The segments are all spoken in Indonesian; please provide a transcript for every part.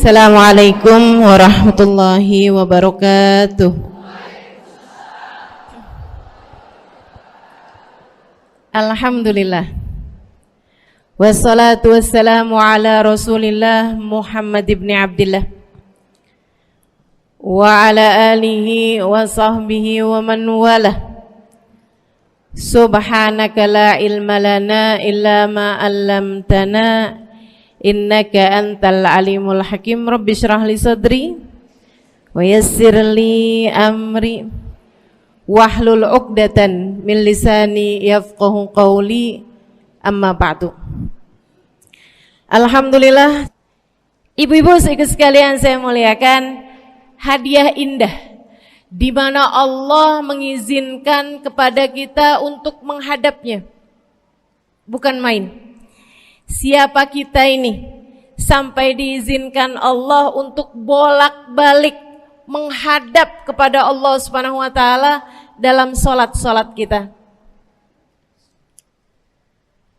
Assalamualaikum warahmatullahi wabarakatuh. Alhamdulillah. Wassalatu wassalamu ala Rasulillah Muhammad ibn Abdillah wa ala alihi wa sahbihi wa man walah. Subhanaka la ilma lana illa ma 'allamtana innaka antal alimul hakim. Rabbi shrah li sadri wa yassir li amri wahlul 'uqdatan min lisani yafqahu qawli. Amma ba'du. Alhamdulillah, ibu-ibu sekalian saya muliakan, hadiah indah di mana Allah mengizinkan kepada kita untuk menghadapnya. Bukan main. Siapa kita ini sampai diizinkan Allah untuk bolak-balik menghadap kepada Allah Subhanahu wa taala dalam salat-salat kita?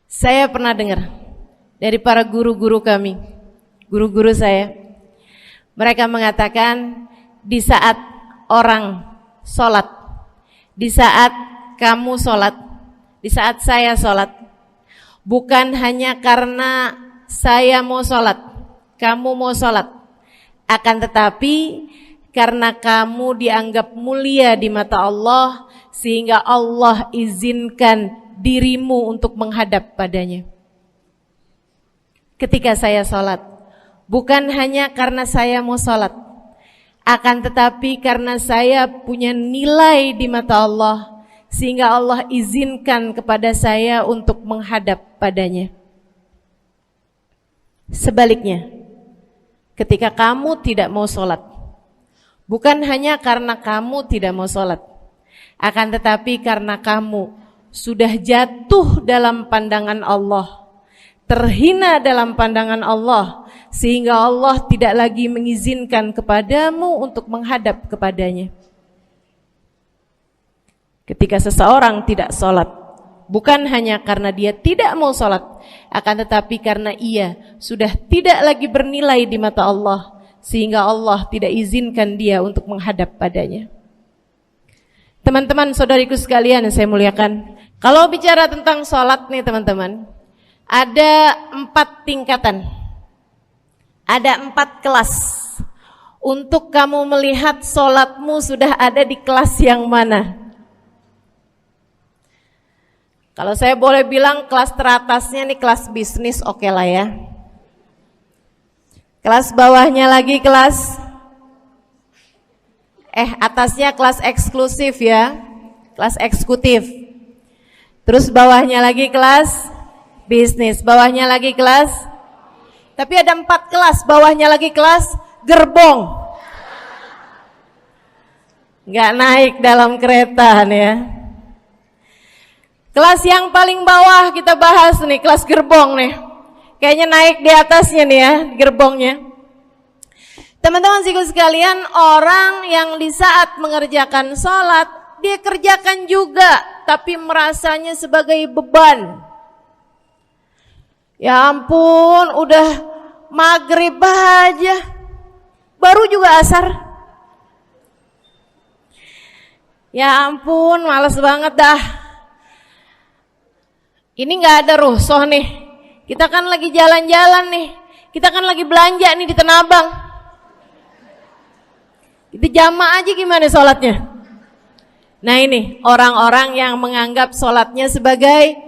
Saya pernah dengar dari para guru-guru kami, guru-guru saya. Mereka mengatakan di saat orang salat, di saat kamu salat, di saat saya salat, bukan hanya karena saya mau sholat, kamu mau sholat, akan tetapi karena kamu dianggap mulia di mata Allah, sehingga Allah izinkan dirimu untuk menghadap padanya. Ketika saya sholat, bukan hanya karena saya mau sholat, akan tetapi karena saya punya nilai di mata Allah, sehingga Allah izinkan kepada saya untuk menghadap padanya. Sebaliknya, ketika kamu tidak mau sholat, bukan hanya karena kamu tidak mau sholat, akan tetapi karena kamu sudah jatuh dalam pandangan Allah, terhina dalam pandangan Allah, sehingga Allah tidak lagi mengizinkan kepadamu untuk menghadap kepadanya. Ketika seseorang tidak sholat, bukan hanya karena dia tidak mau sholat, akan tetapi karena ia sudah tidak lagi bernilai di mata Allah, sehingga Allah tidak izinkan dia untuk menghadap padanya. Teman-teman, saudariku sekalian yang saya muliakan, kalau bicara tentang sholat nih teman-teman, ada 4 tingkatan, ada 4 kelas. Untuk kamu melihat sholatmu sudah ada di kelas yang mana. Kalau saya boleh bilang kelas teratasnya nih kelas bisnis, oke lah ya. Kelas bawahnya lagi kelas atasnya kelas eksklusif ya, kelas eksekutif. Terus bawahnya lagi kelas bisnis, bawahnya lagi kelas. Tapi ada 4 kelas, bawahnya lagi kelas gerbong. Nggak naik dalam kereta nih ya. Kelas yang paling bawah kita bahas nih, kelas gerbong nih. Kayaknya naik di atasnya nih ya, gerbongnya. Teman-teman sekalian, orang yang di saat mengerjakan sholat, dia kerjakan juga, tapi merasanya sebagai beban. Ya ampun, udah maghrib aja, baru juga asar. Ya ampun, males banget dah. Ini gak ada rusuh nih. Kita kan lagi jalan-jalan nih. Kita kan lagi belanja nih di Tanah Abang. Kita jamaah aja gimana sholatnya. Nah ini orang-orang yang menganggap sholatnya sebagai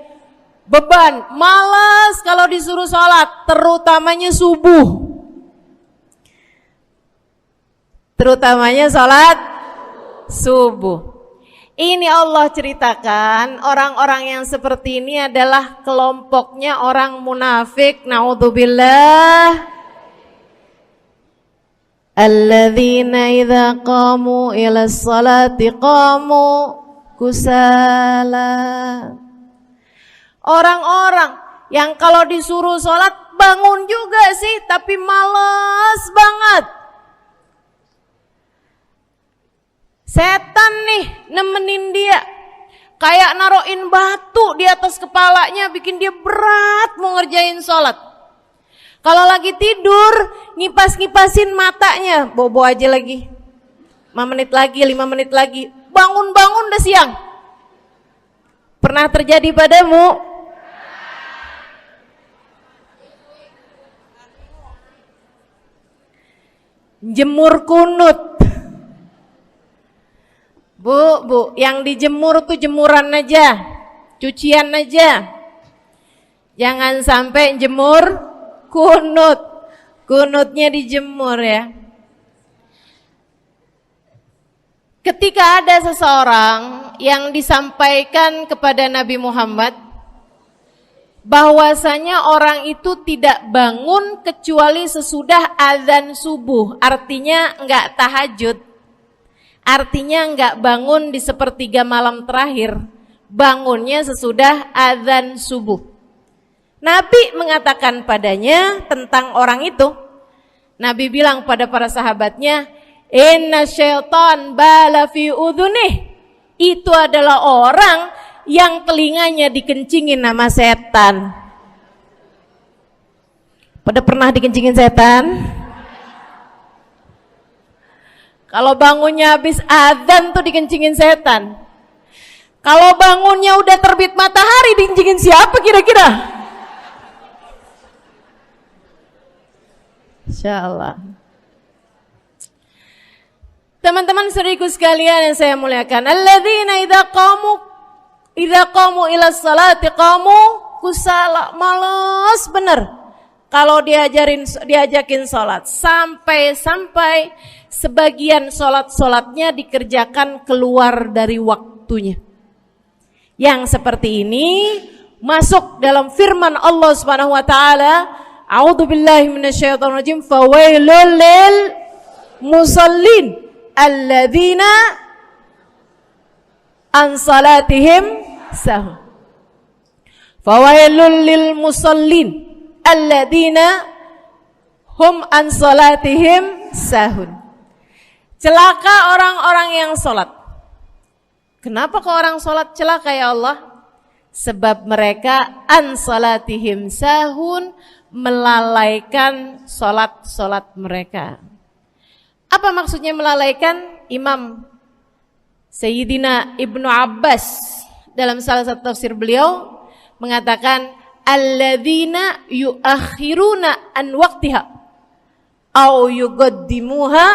beban. Malas kalau disuruh sholat, terutamanya subuh. Terutamanya sholat subuh. Ini Allah ceritakan orang-orang yang seperti ini adalah kelompoknya orang munafik. Naudzubillah. Alladzina idza qamu ila sholati qamu kusala. Orang-orang yang kalau disuruh sholat bangun juga sih, tapi malas banget. Setan nih nemenin dia, kayak naroin batu di atas kepalanya, bikin dia berat mau ngerjain sholat. Kalau lagi tidur, ngipas-ngipasin matanya, bobo aja lagi. 5 menit lagi, 5 menit lagi. Bangun-bangun udah siang. Pernah terjadi padamu? Jemur kunut. Bu, yang dijemur tuh jemuran aja, cucian aja. Jangan sampai jemur kunut. Kunutnya dijemur ya. Ketika ada seseorang yang disampaikan kepada Nabi Muhammad bahwasanya orang itu tidak bangun kecuali sesudah azan subuh, artinya enggak tahajud, artinya enggak bangun di sepertiga malam terakhir, bangunnya sesudah azan subuh. Nabi mengatakan padanya tentang orang itu, Nabi bilang pada para sahabatnya, inna syaitan bala fi udhunih, itu adalah orang yang telinganya dikencingin sama setan. Pada pernah dikencingin setan? Kalau bangunnya habis adzan tuh dikencingin setan. Kalau bangunnya udah terbit matahari dikencingin siapa kira-kira? Insyaallah. Teman-teman saudariku sekalian yang saya muliakan, alladzina idza qamu ila sholati qamu kusala, malas bener kalau diajakin sholat, sampai sebagian sholatnya dikerjakan keluar dari waktunya. Yang seperti ini masuk dalam firman Allah Subhanahu wa taala, a'udzubillahi minasyaitonir rajim, fawailul lil musallin alladzina an salatihim sahun. Fawailul lil musallin alladzina hum an salatihim sahun. Celaka orang-orang yang salat. Kenapa kok orang salat celaka ya Allah? Sebab mereka an salatihim sahun, melalaikan salat mereka. Apa maksudnya melalaikan? Imam Sayyidina Ibnu Abbas dalam salah satu tafsir beliau mengatakan alladzina yuakhiruna an waqtiha au yuqaddimuha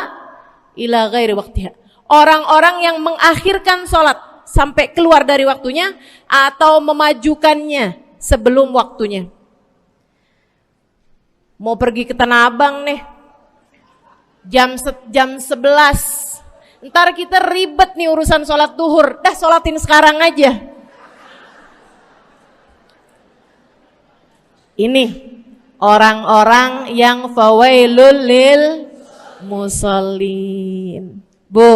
ila ghairi waqtiha. Orang-orang yang mengakhirkan sholat sampai keluar dari waktunya atau memajukannya sebelum waktunya. Mau pergi ke Tanah Abang nih, jam 11. Ntar kita ribet nih urusan sholat duhur. Dah sholatin sekarang aja. Ini orang-orang yang fawailul lil musallin. Bu,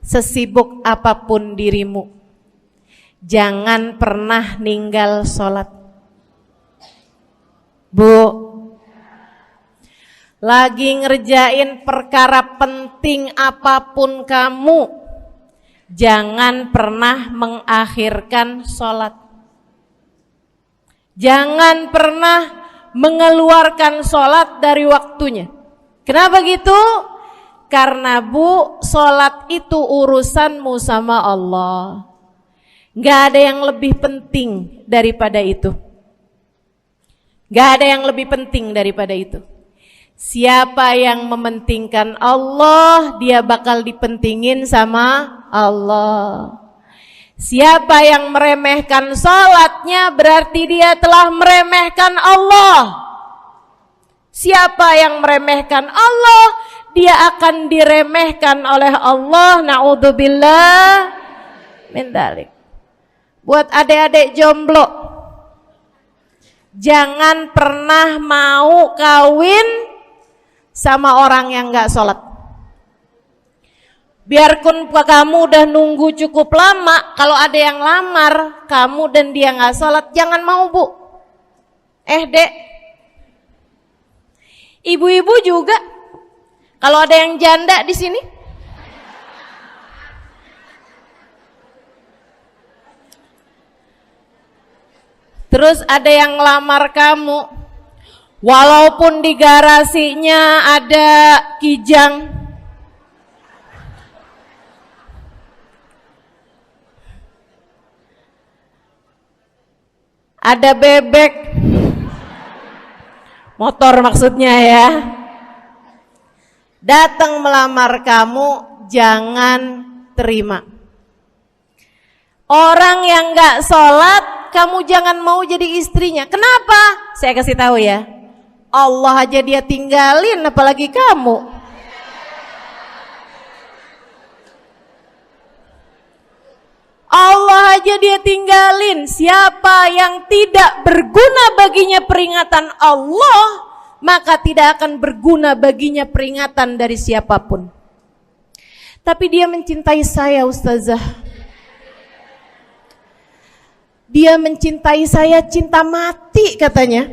sesibuk apapun dirimu, jangan pernah ninggal sholat. Bu, lagi ngerjain perkara penting apapun kamu, jangan pernah mengakhirkan sholat. Jangan pernah mengeluarkan sholat dari waktunya. Kenapa gitu? Karena bu, sholat itu urusanmu sama Allah. Gak ada yang lebih penting daripada itu. Gak ada yang lebih penting daripada itu. Siapa yang mementingkan Allah, dia bakal dipentingin sama Allah. Siapa yang meremehkan sholatnya, berarti dia telah meremehkan Allah. Siapa yang meremehkan Allah, dia akan diremehkan oleh Allah. Na'udzubillah min dzalik. Buat adik-adik jomblo, jangan pernah mau kawin sama orang yang gak sholat. Biarpun kamu udah nunggu cukup lama, kalau ada yang lamar kamu dan dia gak sholat, jangan mau bu. Dek, ibu-ibu juga, kalau ada yang janda di sini, terus ada yang lamar kamu, Walaupun di garasinya ada kijang, ada bebek, motor maksudnya ya, datang melamar kamu, jangan terima. Orang yang gak sholat, kamu jangan mau jadi istrinya. Kenapa? Saya kasih tahu ya, Allah aja dia tinggalin, apalagi kamu. Allah aja dia tinggalin. Siapa yang tidak berguna baginya peringatan Allah, maka tidak akan berguna baginya peringatan dari siapapun. Tapi dia mencintai saya, Ustazah. Dia mencintai saya cinta mati katanya.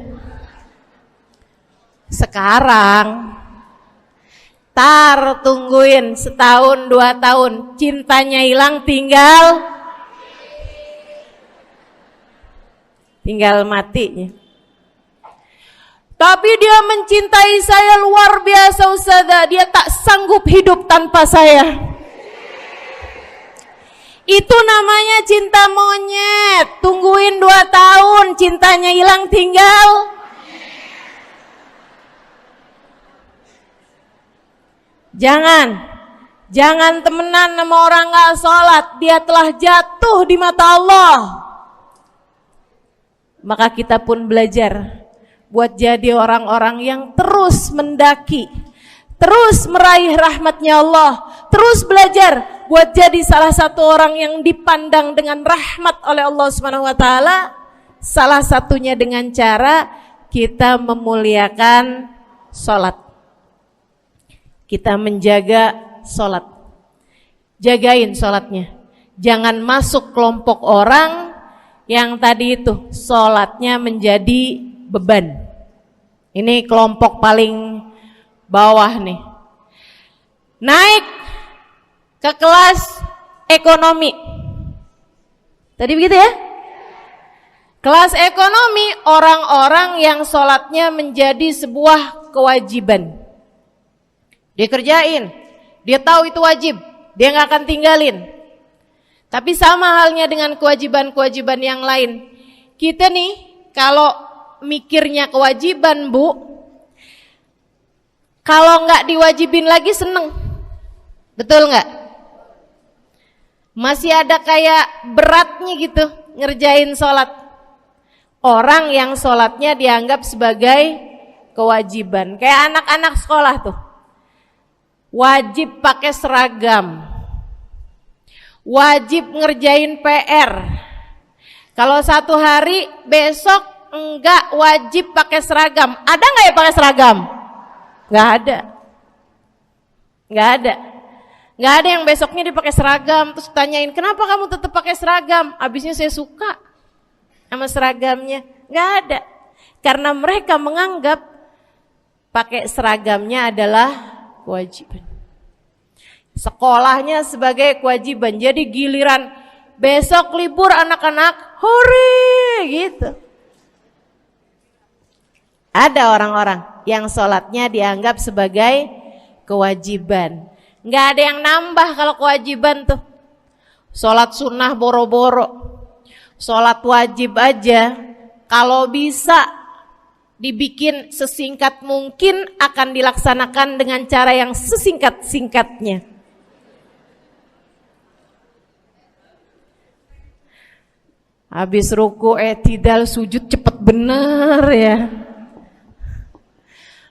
Sekarang tungguin setahun 2 tahun, cintanya hilang, tinggal matinya. Tapi dia mencintai saya luar biasa, Ustazah. Dia tak sanggup hidup tanpa saya. Itu namanya cinta monyet. Tungguin 2 tahun, cintanya hilang, tinggal. Jangan temenan sama orang gak sholat. Dia telah jatuh di mata Allah. Maka kita pun belajar buat jadi orang-orang yang terus mendaki, terus meraih rahmatnya Allah, terus belajar buat jadi salah satu orang yang dipandang dengan rahmat oleh Allah Subhanahu wa taala. Salah satunya dengan cara kita memuliakan sholat. Kita menjaga sholat. Jagain sholatnya. Jangan masuk kelompok orang yang tadi itu sholatnya menjadi beban. Ini kelompok paling bawah nih. Naik ke kelas ekonomi. Tadi begitu ya? Kelas ekonomi, orang-orang yang sholatnya menjadi sebuah kewajiban. Dia kerjain, dia tahu itu wajib, dia gak akan tinggalin. Tapi sama halnya dengan kewajiban-kewajiban yang lain. Kita nih kalau mikirnya kewajiban, Bu, kalau gak diwajibin lagi seneng. Betul gak? Masih ada kayak beratnya gitu ngerjain sholat. Orang yang sholatnya dianggap sebagai kewajiban. Kayak anak-anak sekolah tuh, wajib pakai seragam, wajib ngerjain PR. Kalau 1 hari, besok enggak wajib pakai seragam. Ada nggak ya pakai seragam? Nggak ada. Nggak ada yang besoknya dipakai seragam. Terus tanyain, kenapa kamu tetap pakai seragam? Abisnya saya suka sama seragamnya. Nggak ada. Karena mereka menganggap pakai seragamnya adalah kewajiban. Sekolahnya sebagai kewajiban. Jadi giliran besok libur anak-anak, hore gitu. Ada orang-orang yang sholatnya dianggap sebagai kewajiban. Nggak ada yang nambah kalau kewajiban tuh. Sholat sunnah boro-boro, sholat wajib aja kalau bisa dibikin sesingkat mungkin akan dilaksanakan dengan cara yang sesingkat-singkatnya. Habis ruku i'tidal sujud cepet bener ya.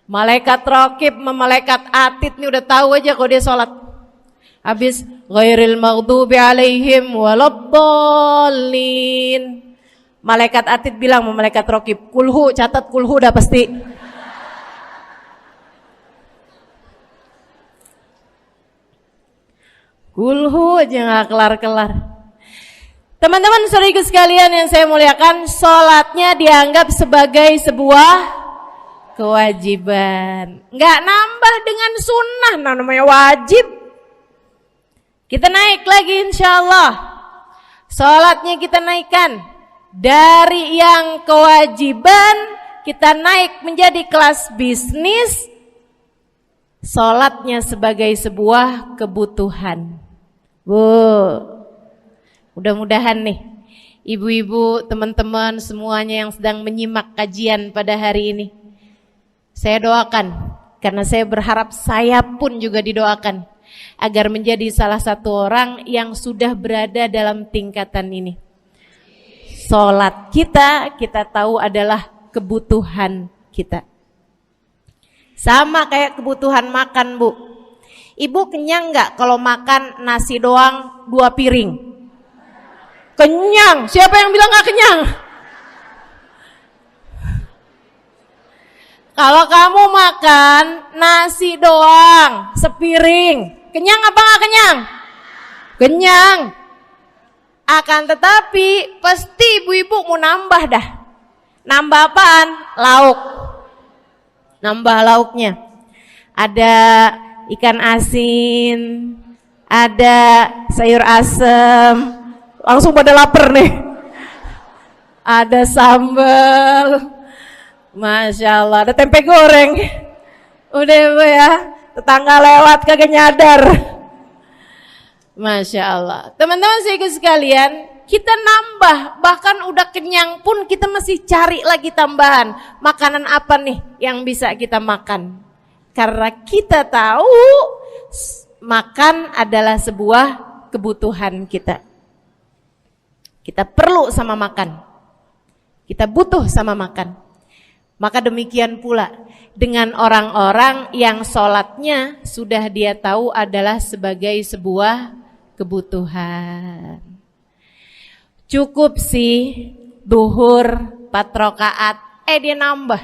Malaikat raqib sama malaikat atid nih udah tahu aja kalau dia sholat. Habis ghairil maghdubi alaihim waladdallin. Malaikat atid bilang sama malaikat raqib, kulhu, catat kulhu udah pasti. Kulhu aja gak kelar-kelar. Teman-teman saudariku sekalian yang saya muliakan, sholatnya dianggap sebagai sebuah kewajiban. Nggak nambah dengan sunnah, namanya wajib. Kita naik lagi insyaallah. Sholatnya kita naikkan dari yang kewajiban kita naik menjadi kelas bisnis, sholatnya sebagai sebuah kebutuhan. Bu, mudah-mudahan nih ibu-ibu, teman-teman semuanya yang sedang menyimak kajian pada hari ini, saya doakan, karena saya berharap saya pun juga didoakan agar menjadi salah satu orang yang sudah berada dalam tingkatan ini. Sholat kita tahu adalah kebutuhan kita. Sama kayak kebutuhan makan, Bu. Ibu kenyang nggak kalau makan nasi doang 2 piring? Kenyang. Siapa yang bilang nggak kenyang? Kalau kamu makan nasi doang sepiring, kenyang apa nggak kenyang? Kenyang. Akan tetapi pasti ibu-ibu mau nambah dah. Nambah apaan? Lauk. Nambah lauknya. Ada ikan asin, ada sayur asem. Langsung pada lapar nih. Ada sambal. Masya Allah, ada tempe goreng. Udah Bu ya, tetangga lewat kagak nyadar. Masya Allah. Teman-teman sekalian, kita nambah, bahkan udah kenyang pun kita masih cari lagi tambahan. Makanan apa nih yang bisa kita makan? Karena kita tahu makan adalah sebuah kebutuhan kita. Kita perlu sama makan. Kita butuh sama makan. Maka demikian pula dengan orang-orang yang sholatnya sudah dia tahu adalah sebagai sebuah kebutuhan. Cukup sih duhur 4 rakaat, dia nambah.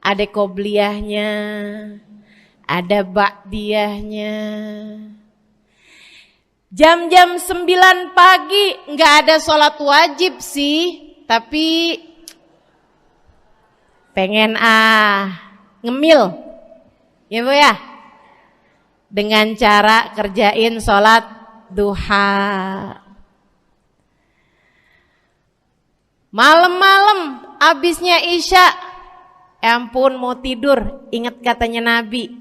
Ada qobliyahnya, ada ba'diyahnya. Jam-jam 9 pagi nggak ada sholat wajib sih, tapi pengen ngemil, ya Bu ya, dengan cara kerjain sholat duha. Malam-malam abisnya isya, ampun mau tidur, ingat katanya Nabi,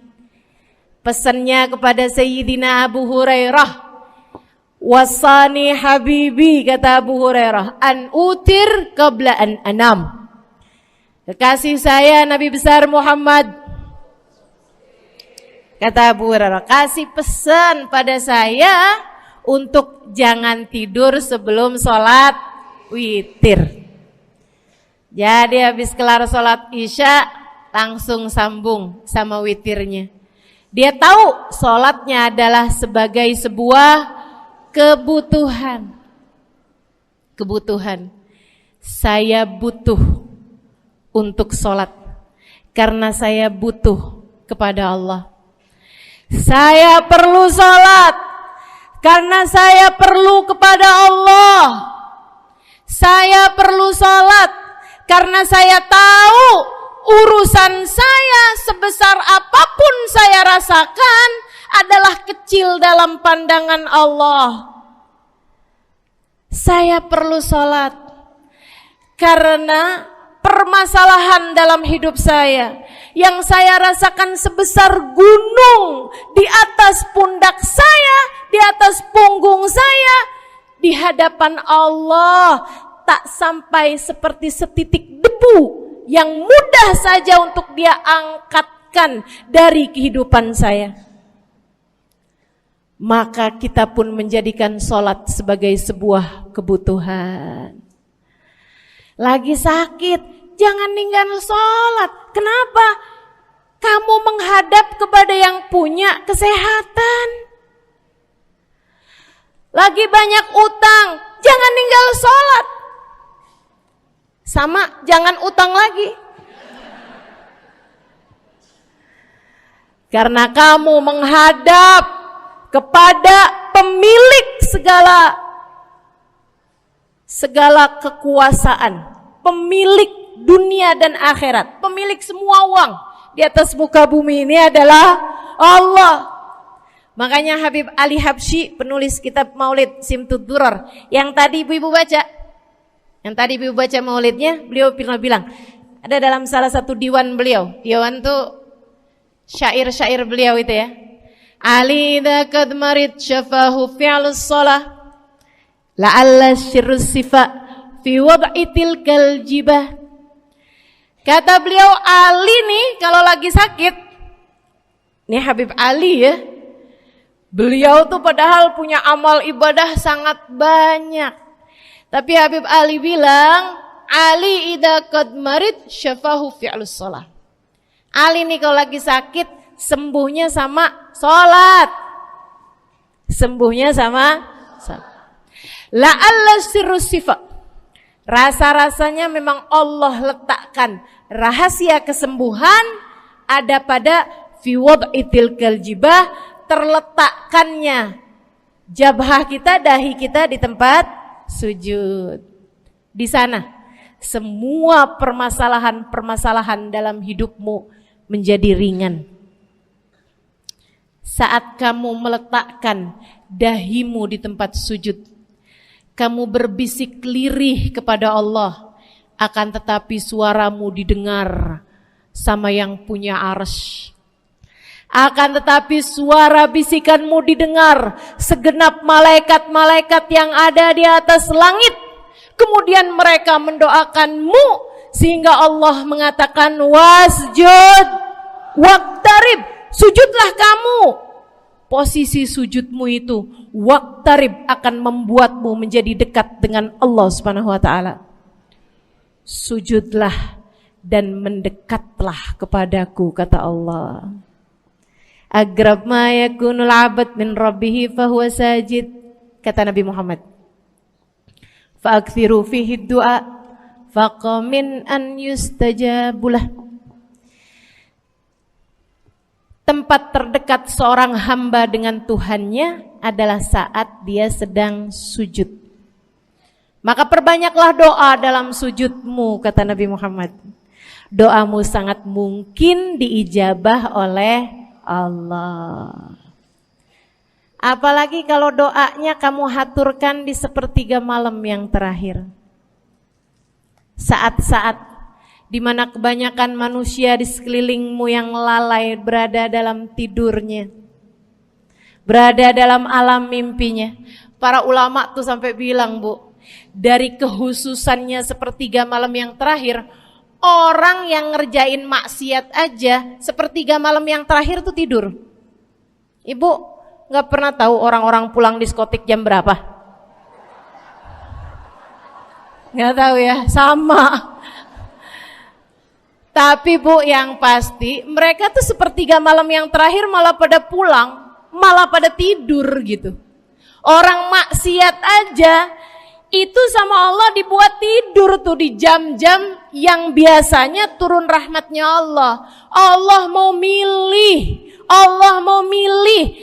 pesannya kepada Sayyidina Abu Hurairah, wasani habibi, kata Abu Hurairah, an utir qabla an anam. Kekasih saya Nabi besar Muhammad, kata Abu Hurairah, kasih pesan pada saya untuk jangan tidur sebelum sholat witir. Jadi habis kelar sholat isya langsung sambung sama witirnya. Dia tahu sholatnya adalah sebagai sebuah kebutuhan. Kebutuhan. Saya butuh untuk sholat karena saya butuh kepada Allah. Saya perlu sholat karena saya perlu kepada Allah. Saya perlu sholat karena saya tahu urusan saya sebesar apapun saya rasakan adalah kecil dalam pandangan Allah. Saya perlu sholat karena permasalahan dalam hidup saya yang saya rasakan sebesar gunung di atas pundak saya, di atas punggung saya, di hadapan Allah tak sampai seperti setitik debu yang mudah saja untuk dia angkatkan dari kehidupan saya. Maka kita pun menjadikan sholat sebagai sebuah kebutuhan. Lagi sakit, jangan ninggal sholat. Kenapa? Kamu menghadap kepada yang punya kesehatan. Lagi banyak utang, jangan ninggal sholat. Sama, jangan utang lagi. Karena kamu menghadap kepada pemilik segala kekuasaan, pemilik dunia dan akhirat, pemilik semua uang di atas muka bumi ini adalah Allah. Makanya Habib Ali Habsyi, penulis kitab Maulid Simtud Durar, yang tadi ibu-ibu baca maulidnya, beliau pernah bilang, Ada dalam salah satu diwan beliau. Diwan tuh syair-syair beliau itu ya. Ali idza kad marid syafahu fi'lus shalah la'alla syirru sifa fi wad'i tilkal jibah. Kata beliau, Ali nih kalau lagi sakit, nih Habib Ali ya, beliau tuh padahal punya amal ibadah sangat banyak. Tapi Habib Ali bilang, Ali idza qad marid syafahu fi'lus shalah. Ali nih kalau lagi sakit, sembuhnya sama sholat. Sembuhnya sama sholat. La'alla sirru sifa. Rasa-rasanya memang Allah letakkan rahasia kesembuhan ada pada fi wad'i tilkal jibah, terletakkannya jabhah kita, dahi kita di tempat sujud. Di sana semua permasalahan-permasalahan dalam hidupmu menjadi ringan. Saat kamu meletakkan dahimu di tempat sujud, kamu berbisik lirih kepada Allah, akan tetapi suaramu didengar sama yang punya arsy. Akan tetapi suara bisikanmu didengar segenap malaikat-malaikat yang ada di atas langit. Kemudian mereka mendoakanmu sehingga Allah mengatakan wasjud waqtarib, sujudlah kamu. Posisi sujudmu itu waqtarib akan membuatmu menjadi dekat dengan Allah Subhanahu wa taala. Sujudlah dan mendekatlah kepadaku, kata Allah. Agrab ma yakunul 'abd min rabbih fahuwa sajid, kata Nabi Muhammad. Fa'akthiru fihi du'a faqamin an yustajabulah. Tempat terdekat seorang hamba dengan Tuhannya adalah saat dia sedang sujud. Maka perbanyaklah doa dalam sujudmu, kata Nabi Muhammad. Doamu sangat mungkin diijabah oleh Allah. Apalagi kalau doanya kamu haturkan di sepertiga malam yang terakhir. Saat-saat di mana kebanyakan manusia di sekelilingmu yang lalai berada dalam tidurnya, berada dalam alam mimpinya. Para ulama tuh sampai bilang, Bu, dari kehususannya sepertiga malam yang terakhir, orang yang ngerjain maksiat aja sepertiga malam yang terakhir tuh tidur. Ibu gak pernah tahu orang-orang pulang diskotik jam berapa? Gak tahu ya, sama. Tapi Bu, yang pasti mereka tuh sepertiga malam yang terakhir malah pada pulang, malah pada tidur gitu. Orang maksiat aja itu sama Allah dibuat tidur tuh di jam-jam yang biasanya turun rahmatnya Allah. Allah mau milih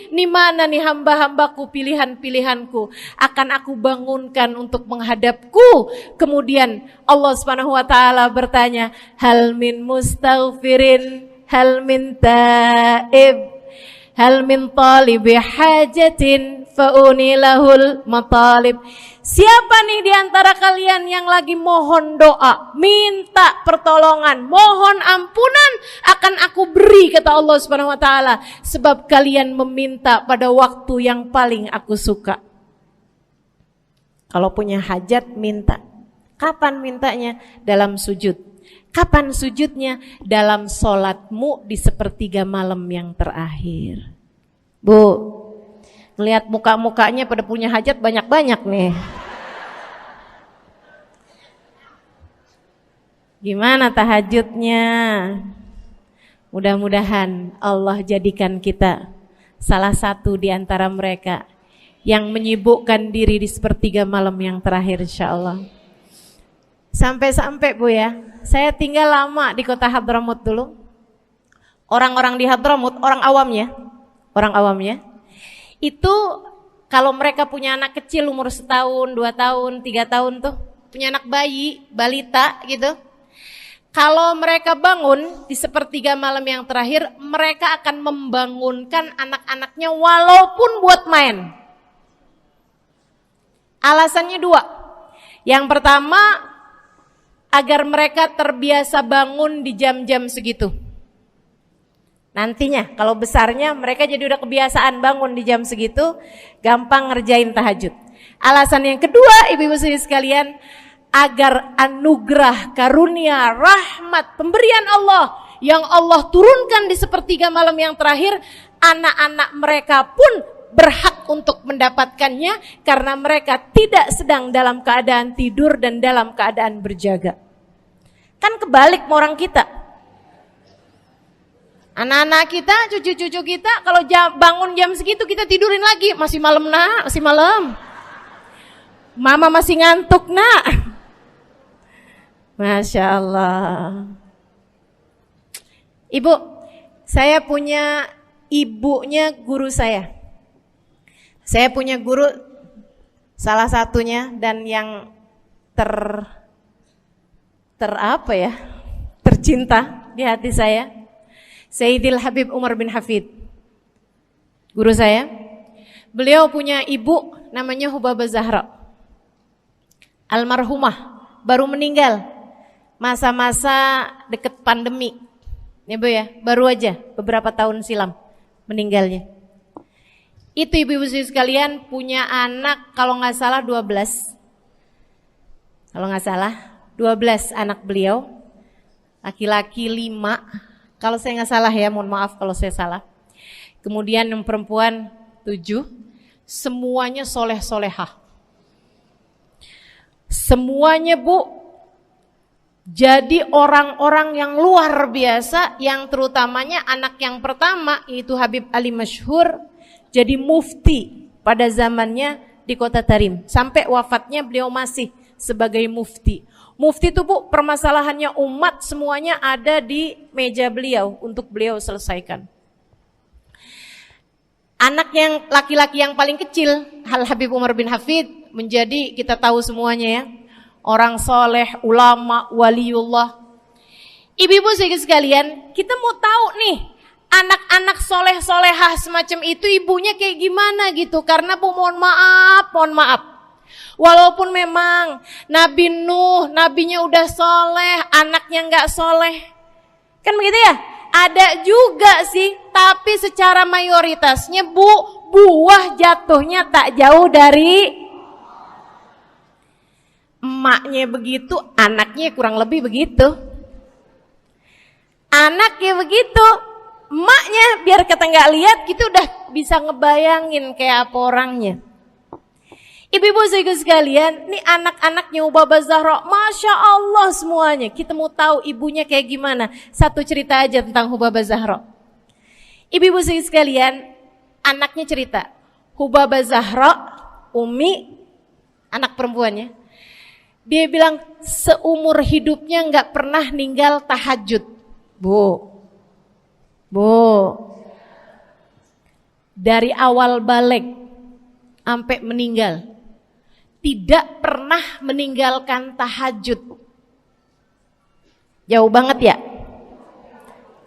nih mana nih hamba-hambaku, pilihan-pilihanku akan aku bangunkan untuk menghadapku. Kemudian Allah Subhanahu wa taala bertanya, hal min mustaghfirin, hal min taib, hal min talibi hajatin faunilahul matalib. Siapa nih di antara kalian yang lagi mohon doa, minta pertolongan, mohon ampunan, akan aku beri, kata Allah Subhanahu wa taala, sebab kalian meminta pada waktu yang paling aku suka. Kalau punya hajat minta. Kapan mintanya? Dalam sujud. Kapan sujudnya? Dalam sholatmu di sepertiga malam yang terakhir. Bu, ngelihat muka-mukanya pada punya hajat banyak-banyak nih. Gimana tahajudnya? Mudah-mudahan Allah jadikan kita salah satu di antara mereka yang menyibukkan diri di sepertiga malam yang terakhir, insyaallah. Sampai-sampai Bu ya, saya tinggal lama di kota Hadramut dulu. Orang-orang di Hadramut, orang awamnya, itu kalau mereka punya anak kecil umur 1 tahun, 2 tahun, 3 tahun tuh, punya anak bayi, balita gitu. Kalau mereka bangun di sepertiga malam yang terakhir, mereka akan membangunkan anak-anaknya walaupun buat main. Alasannya 2. Yang pertama, agar mereka terbiasa bangun di jam-jam segitu. Nantinya kalau besarnya mereka jadi udah kebiasaan bangun di jam segitu, gampang ngerjain tahajud. Alasan yang kedua, ibu-ibu sekalian, agar anugerah, karunia, rahmat, pemberian Allah yang Allah turunkan di sepertiga malam yang terakhir, anak-anak mereka pun berhak untuk mendapatkannya karena mereka tidak sedang dalam keadaan tidur dan dalam keadaan berjaga. Kan kebalik sama orang kita. Anak-anak kita, cucu-cucu kita kalau bangun jam segitu kita tidurin lagi, masih malam nak, masih malam. Mama masih ngantuk nak. Masya Allah. Ibu, saya punya ibunya guru saya. Saya punya guru salah satunya dan yang tercinta di hati saya, Sayyidil Habib Umar bin Hafid. Guru saya. Beliau punya ibu namanya Hubabah Zahra. Almarhumah, baru meninggal masa-masa deket pandemi. Ya Bu ya, baru aja beberapa tahun silam meninggalnya. Itu ibu-ibu sekalian punya anak kalau nggak salah 12. Kalau nggak salah 12 anak beliau. Laki-laki 5. Kalau saya nggak salah ya, mohon maaf kalau saya salah. Kemudian yang perempuan 7. Semuanya soleh-solehah. Semuanya Bu jadi orang-orang yang luar biasa, yang terutamanya anak yang pertama yaitu Habib Ali Masyhur jadi mufti pada zamannya di Kota Tarim. Sampai wafatnya beliau masih sebagai mufti. Mufti itu Bu, permasalahannya umat semuanya ada di meja beliau untuk beliau selesaikan. Anak yang laki-laki yang paling kecil, Habib Umar bin Hafid, menjadi kita tahu semuanya ya, orang soleh, ulama, waliullah. Ibu-ibu sekalian, kita mau tahu nih, anak-anak soleh-solehah semacam itu ibunya kayak gimana gitu. Karena Bu, mohon maaf. Walaupun memang Nabi Nuh, nabinya udah soleh, anaknya gak soleh. Kan begitu ya? Ada juga sih, tapi secara mayoritasnya Bu, buah jatuhnya tak jauh dari emaknya begitu, anaknya kurang lebih begitu. Anaknya begitu, emaknya biar kita nggak lihat gitu udah bisa ngebayangin kayak apa orangnya. Ibu-ibu sekalian, nih anak-anaknya Hubabah Zahra, Masya Allah semuanya. Kita mau tahu ibunya kayak gimana. Satu cerita aja tentang Hubabah Zahra. Ibu-ibu sekalian, anaknya cerita, Hubabah Zahra, Umi, anak perempuannya, dia bilang seumur hidupnya nggak pernah ninggal tahajud. Bu, dari awal balik sampai meninggal, tidak pernah meninggalkan tahajud. Jauh banget ya?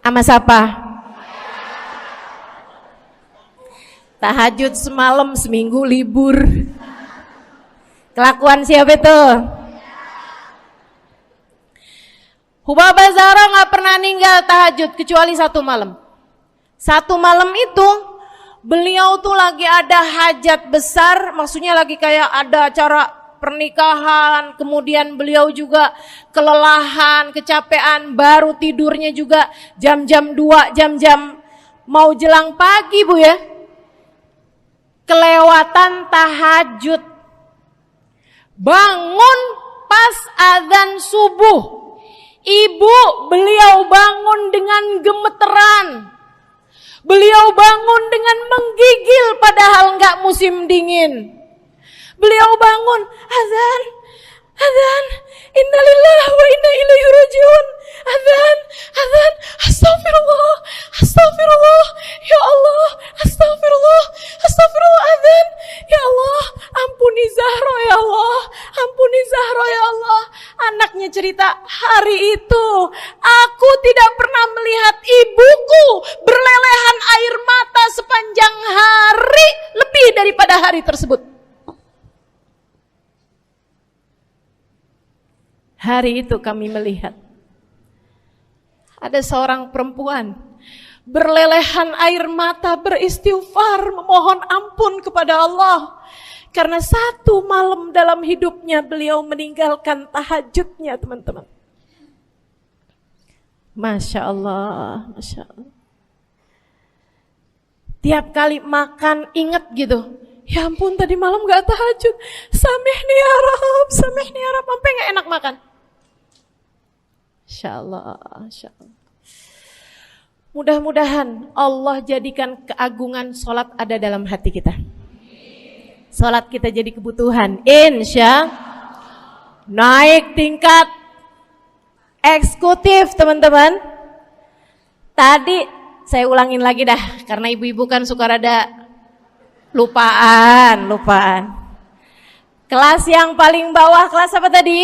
Sama siapa? Tahajud semalam, seminggu libur. Kelakuan siapa itu? Hubabah Zahra gak pernah ninggal tahajud kecuali satu malam. Satu malam itu beliau tuh lagi ada hajat besar, maksudnya lagi kayak ada acara pernikahan, kemudian beliau juga kelelahan, kecapean, baru tidurnya juga jam-jam 2, jam-jam mau jelang pagi Bu ya. Kelewatan tahajud. Bangun pas azan subuh. Ibu, beliau bangun dengan gemeteran. Beliau bangun dengan menggigil padahal enggak musim dingin. Beliau bangun, azan, innalillahi wa inna ilaihi rajiun. Azan, astagfirullah, ya Allah, astagfirullah, azan, ya Allah, ampuni Zahra ya Allah, ampuni Zahra ya Allah. Anaknya cerita, hari itu aku tidak pernah melihat ibuku berlelehan air mata sepanjang hari lebih daripada hari tersebut. Hari itu kami melihat ada seorang perempuan berlelehan air mata beristighfar memohon ampun kepada Allah karena satu malam dalam hidupnya beliau meninggalkan tahajudnya, teman-teman. Masya Allah, Masya Allah. Tiap kali makan ingat gitu, ya ampun tadi malam gak tahajud, samihni ya Rab, samihni ya Rab, sampai gak enak makan. Insya Allah, insya Allah. Mudah-mudahan Allah jadikan keagungan sholat ada dalam hati kita. Sholat kita jadi kebutuhan. Insya naik tingkat eksekutif, teman-teman. Tadi saya ulangin lagi dah, karena ibu-ibu kan suka rada lupaan. Kelas yang paling bawah, kelas apa tadi?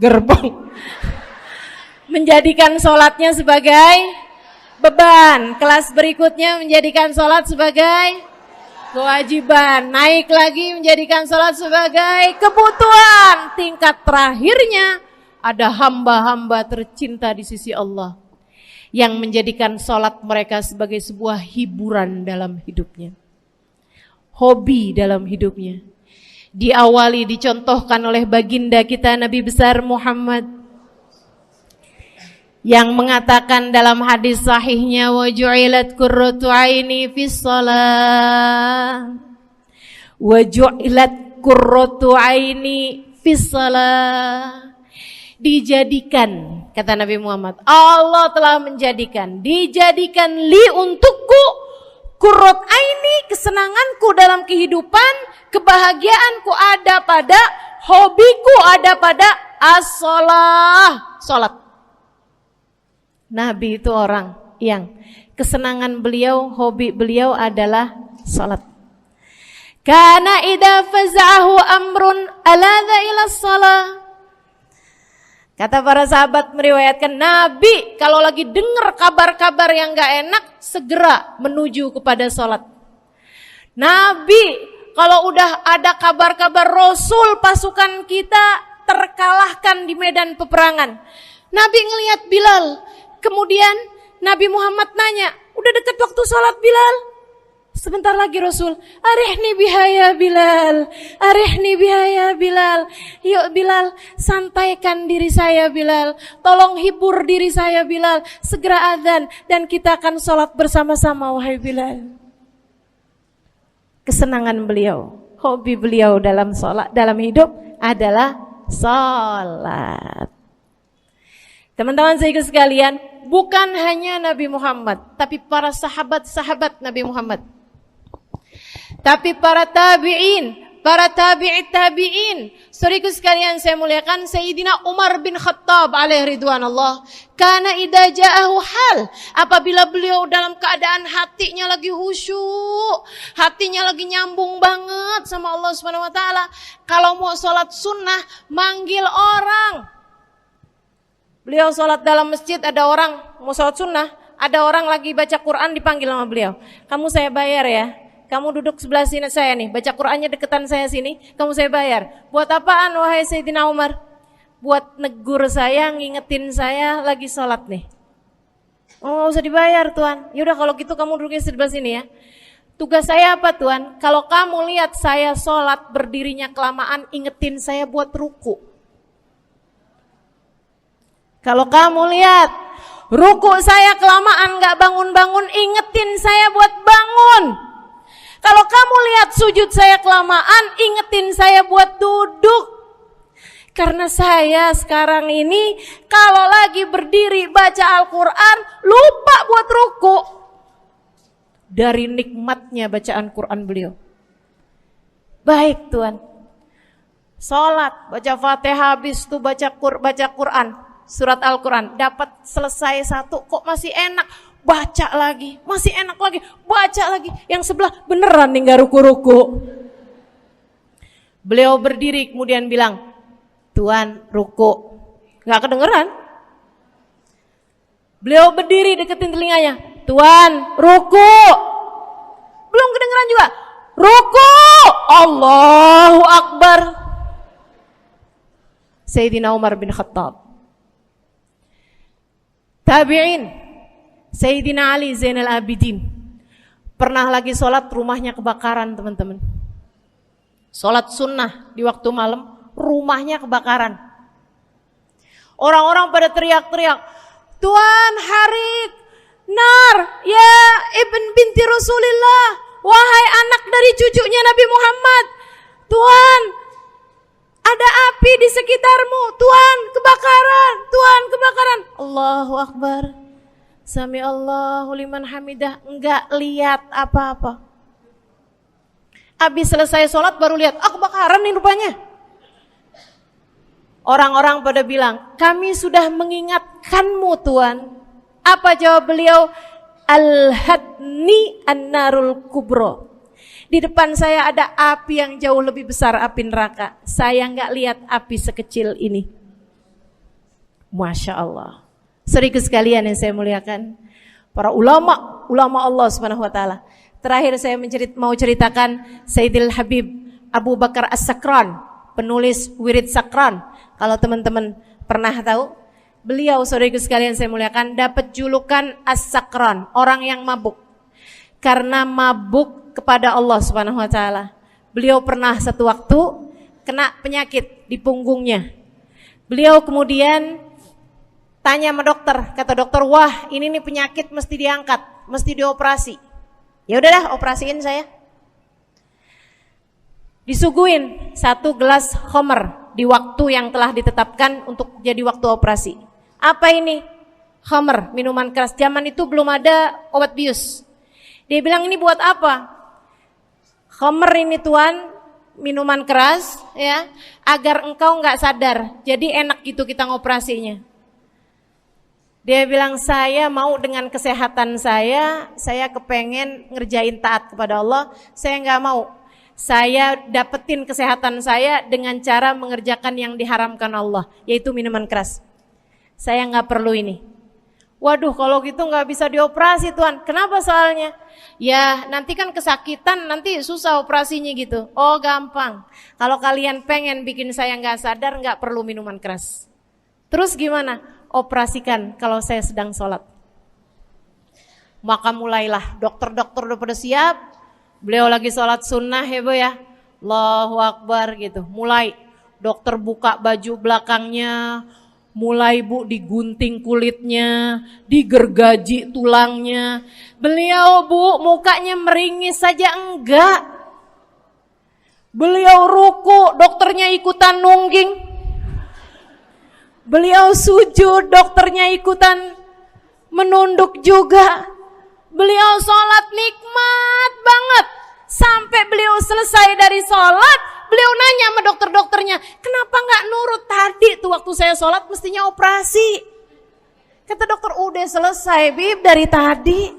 Gerbong. Menjadikan sholatnya sebagai beban. Kelas berikutnya menjadikan sholat sebagai kewajiban. Naik lagi menjadikan sholat sebagai kebutuhan. Tingkat terakhirnya ada hamba-hamba tercinta di sisi Allah yang menjadikan sholat mereka sebagai sebuah hiburan dalam hidupnya, hobi dalam hidupnya. Diawali, dicontohkan oleh baginda kita Nabi besar Muhammad yang mengatakan dalam hadis sahihnya, wa ju'ilat qurratu aini fis shalah, wa ju'ilat qurratu aini fis shalah. Dijadikan, kata Nabi Muhammad, Allah telah menjadikan, dijadikan li untukku qurrat aini, kesenanganku dalam kehidupan, kebahagiaanku ada pada, hobiku ada pada as-shalah, salat. Nabi itu orang yang kesenangan beliau, hobi beliau adalah salat. Kana idza faza'ahu amrun aladha ila shalah. Kata para sahabat meriwayatkan, Nabi kalau lagi dengar kabar-kabar yang gak enak, segera menuju kepada sholat. Nabi kalau udah ada kabar-kabar Rasul pasukan kita terkalahkan di medan peperangan, Nabi ngelihat Bilal. Kemudian Nabi Muhammad nanya, udah dekat waktu sholat Bilal? Sebentar lagi Rasul, arihni bihaya Bilal, arihni bihaya Bilal. Yuk Bilal, sampaikan diri saya Bilal, tolong hibur diri saya Bilal. Segera azan dan kita akan sholat bersama-sama wahai Bilal. Kesenangan beliau, hobi beliau dalam sholat, dalam hidup adalah sholat. Teman-teman saya sekalian, bukan hanya Nabi Muhammad, tapi para sahabat-sahabat Nabi Muhammad, tapi para tabi'in, para tabi'it tabi'in. Saudaraku sekalian saya muliakan, Sayyidina Umar bin Khattab alaihi ridwanullah, kana idza ja'ahu hal, apabila beliau dalam keadaan hatinya lagi khusyuk, hatinya lagi nyambung banget sama Allah Subhanahu wa taala, kalau mau salat sunnah manggil orang. Beliau salat dalam masjid, ada orang mau salat sunnah, ada orang lagi baca Quran dipanggil sama beliau. Kamu saya bayar ya. Kamu duduk sebelah sini saya nih, baca Qur'annya deketan saya sini, kamu saya bayar. Buat apaan wahai Sayyidina Umar? Buat negur saya, ngingetin saya lagi sholat nih. Oh gak usah dibayar Tuan. Yaudah kalau gitu kamu duduknya sebelah sini ya. Tugas saya apa Tuan? Kalau kamu lihat saya sholat berdirinya kelamaan, ingetin saya buat ruku. Kalau kamu lihat ruku saya kelamaan gak bangun-bangun, ingetin saya buat bangun. Kalau kamu lihat sujud saya kelamaan, ingetin saya buat duduk. Karena saya sekarang ini kalau lagi berdiri baca Al-Quran, lupa buat ruku. Dari nikmatnya bacaan Quran beliau. Baik Tuan. Sholat, baca Fatihah, habis itu baca Quran. Surat Al-Quran, dapat selesai satu, kok masih enak. Baca lagi, masih enak lagi, baca lagi. Yang sebelah beneran nih gak ruku-ruku. Beliau berdiri kemudian bilang, Tuan ruku. Gak kedengeran. Beliau berdiri deketin telinganya, Tuan ruku. Belum kedengeran juga. Ruku. Allahu Akbar. Sayyidina Umar bin Khattab. Tabi'in, Sayyidina Ali Zainal Abidin. Pernah lagi sholat, rumahnya kebakaran, teman-teman. Sholat sunnah di waktu malam, rumahnya kebakaran. Orang-orang pada teriak-teriak, Tuan harik, nar, ya ibn binti Rasulillah, wahai anak dari cucunya Nabi Muhammad. Tuan, ada api di sekitarmu. Tuan, kebakaran. Tuan, kebakaran. Allahu Akbar. Sami Allahu liman hamidah. Enggak lihat apa-apa. Habis selesai sholat baru lihat, kebakaran nih rupanya. Orang-orang pada bilang, kami sudah mengingatkanmu Tuan. Apa jawab beliau? Al-hadni an-narul kubro. Di depan saya ada api yang jauh lebih besar, api neraka. Saya nggak lihat api sekecil ini. Masya Allah. Saudara sekalian yang saya muliakan, para ulama Allah Subhanahu Wa Taala. Terakhir saya mau ceritakan Sayyidil Habib Abu Bakar As-Sakran, penulis Wirid Sakran. Kalau teman-teman pernah tahu, beliau saudara sekalian saya muliakan dapat julukan As-Sakran, orang yang mabuk. Karena mabuk kepada Allah Subhanahu Wa Taala. Beliau pernah satu waktu kena penyakit di punggungnya. Beliau kemudian tanya sama dokter, kata dokter, wah ini nih penyakit mesti diangkat, mesti dioperasi. Ya udahlah, operasiin saya. Disuguhin 1 gelas khamr di waktu yang telah ditetapkan untuk jadi waktu operasi. Apa ini? Khamr, minuman keras. Zaman itu belum ada obat bius. Dia bilang, ini buat apa? Khamr ini Tuan, minuman keras ya, agar engkau nggak sadar. Jadi enak gitu kita ngoperasinya. Dia bilang, saya mau dengan kesehatan saya kepengen ngerjain taat kepada Allah. Saya nggak mau. Saya dapetin kesehatan saya dengan cara mengerjakan yang diharamkan Allah, yaitu minuman keras. Saya nggak perlu ini. Waduh, kalau gitu nggak bisa dioperasi Tuan. Kenapa soalnya? Ya nanti kan kesakitan, nanti susah operasinya gitu. Oh gampang. Kalau kalian pengen bikin saya nggak sadar, nggak perlu minuman keras. Terus gimana? Operasikan kalau saya sedang sholat. Maka mulailah dokter-dokter udah pada siap. Beliau lagi sholat sunnah ya Bu ya. Allahu Akbar gitu. Mulai dokter buka baju belakangnya. Mulai Bu digunting kulitnya, digergaji tulangnya. Beliau Bu mukanya meringis saja enggak. Beliau ruku, dokternya ikutan nungging. Beliau sujud, dokternya ikutan menunduk juga. Beliau sholat nikmat banget. Sampai beliau selesai dari sholat, beliau nanya sama dokter-dokternya, kenapa gak nurut tadi tuh waktu saya sholat mestinya operasi. Kata dokter, udah selesai Bib dari tadi.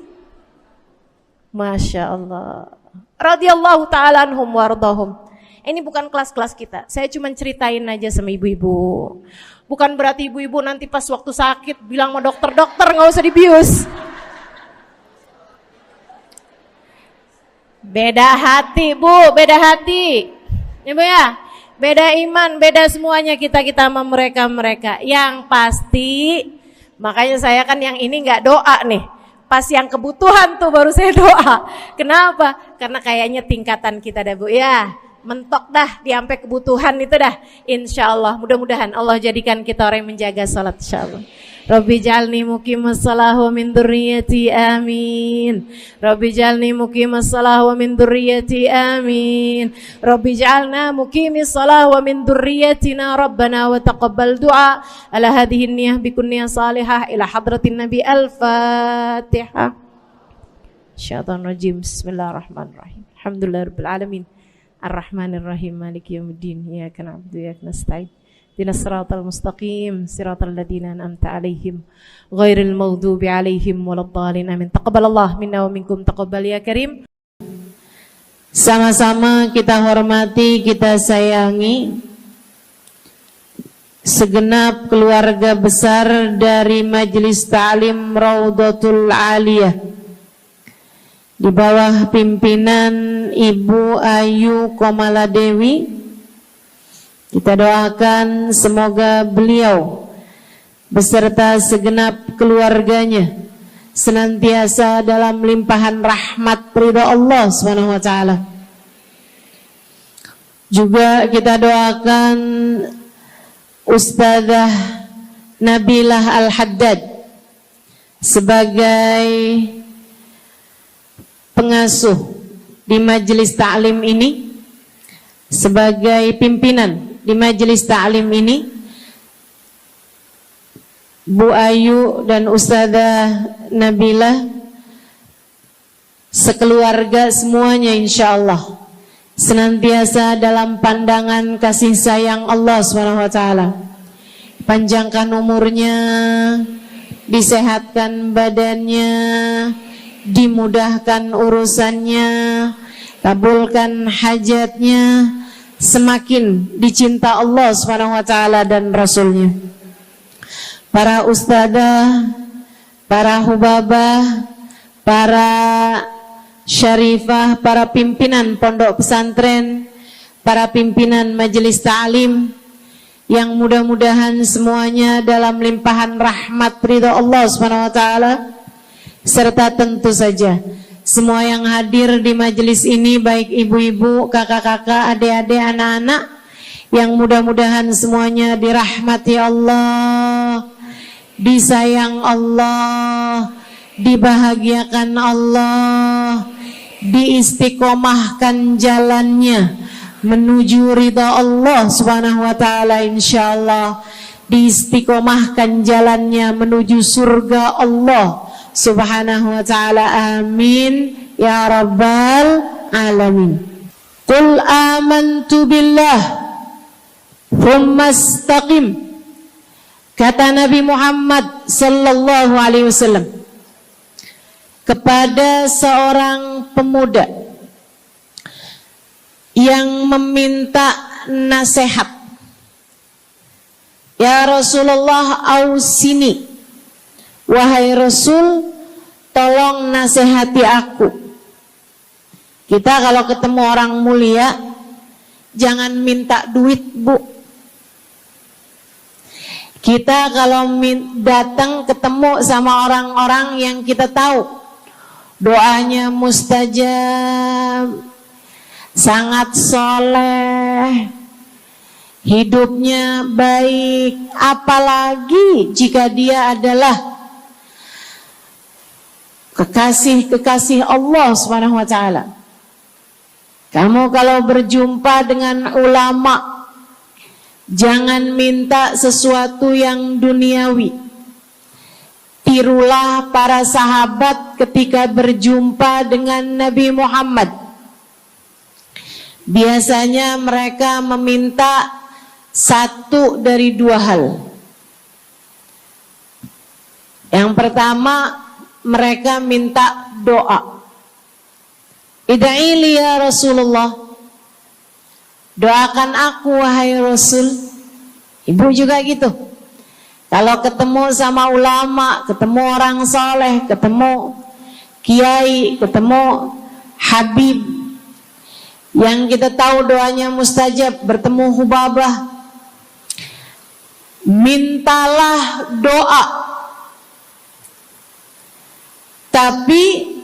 Masya Allah. Radiyallahu ta'ala anhum wardahum. Ini bukan kelas-kelas kita, saya cuma ceritain aja sama ibu-ibu. Bukan berarti ibu-ibu nanti pas waktu sakit bilang sama dokter-dokter gak usah dibius. Beda hati Bu, beda hati. Ya Bu ya, beda iman, beda semuanya kita sama mereka. Yang pasti, makanya saya kan yang ini gak doa nih. Pas yang kebutuhan tuh baru saya doa. Kenapa? Karena kayaknya tingkatan kita dah Bu ya. Mentok dah di sampai kebutuhan itu dah. Insya Allah, mudah-mudahan Allah jadikan kita orang yang menjaga salat insya Allah. Rabbi jalni muqimas salah wa min dzurriyyati amin. Rabbi jalni muqimas salah wa min dzurriyyati amin. Rabbi jalna muqimis salah wa min dzurriyyatina rabbana wa taqabbal du'a. Ala hadhihi niyyah bikun niyyah salihah ila hadratin nabi al-fatihah. Syaitanir rajim. Bismillahirrahmanirrahim. Alhamdulillahirabbil alamin. Ar-Rahmanir-Rahim. Maliki yaumiddin. Iyyaka na'budu wa iyyaka nasta'in. Ihdinas siratal mustaqim, siratal ladzina an'amta 'alaihim, ghairil maghdubi 'alaihim waladdallin. Amin. Taqabbalallahu minna wa minkum, taqabbal ya karim. Sama-sama kita hormati, kita sayangi segenap keluarga besar dari Majelis Ta'lim Raudhatul Aliyah di bawah pimpinan Ibu Ayu Komaladewi Kita doakan semoga beliau beserta segenap keluarganya senantiasa dalam limpahan rahmat ridha Allah Subhanahu wa taala. Juga kita doakan Ustazah Nabilah Al-Haddad sebagai pengasuh di majelis ta'lim ini, sebagai pimpinan di majelis ta'lim ini, Bu Ayu dan Ustazah Nabilah sekeluarga semuanya insyaallah senantiasa dalam pandangan kasih sayang Allah Subhanahu wa taala. Panjangkan umurnya, disehatkan badannya, dimudahkan urusannya, kabulkan hajatnya, semakin dicinta Allah Subhanahu wa taala dan Rasulnya. Para ustadzah, para hubabah, para syarifah, para pimpinan pondok pesantren, para pimpinan majelis ta'lim, yang mudah-mudahan semuanya dalam limpahan rahmat ridha Allah Subhanahu wa taala, serta tentu saja semua yang hadir di majelis ini, baik ibu-ibu, kakak-kakak, adik-adik, anak-anak, yang mudah-mudahan semuanya dirahmati Allah, disayang Allah, dibahagiakan Allah, diistiqomahkan jalannya menuju ridha Allah Subhanahu wa taala, insyaallah diistiqomahkan jalannya menuju surga Allah Subhanahu wa taala. Amin ya rabbal alamin. Qul amantu billah thumma istaqim, kata Nabi Muhammad sallallahu alaihi wasallam kepada seorang pemuda yang meminta nasihat, ya Rasulullah ausini, wahai Rasul tolong nasihati aku. Kita kalau ketemu orang mulia jangan minta duit, Bu. Kita kalau datang ketemu sama orang-orang yang kita tahu doanya mustajab, sangat soleh, hidupnya baik, apalagi jika dia adalah kekasih-kekasih Allah Subhanahu wa taala. Kamu kalau berjumpa dengan ulama, jangan minta sesuatu yang duniawi. Tirulah para sahabat ketika berjumpa dengan Nabi Muhammad. Biasanya mereka meminta satu dari dua hal. Yang pertama, mereka minta doa. Ida'ili ya Rasulullah, doakan aku wahai Rasul. Ibu juga gitu. Kalau ketemu sama ulama, ketemu orang soleh, ketemu kiai, ketemu habib yang kita tahu doanya mustajab, bertemu hubabah, mintalah doa. Tapi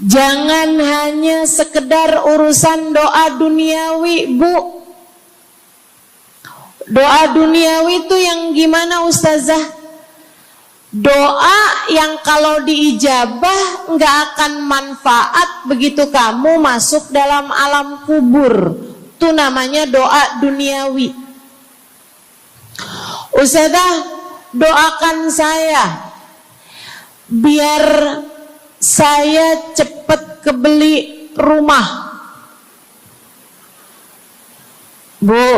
jangan hanya sekedar urusan doa duniawi, Bu. Doa duniawi itu yang gimana, Ustazah? Doa yang kalau diijabah nggak akan manfaat begitu kamu masuk dalam alam kubur. Itu namanya doa duniawi. Ustazah, doakan saya biar saya cepat kebeli rumah. Bu,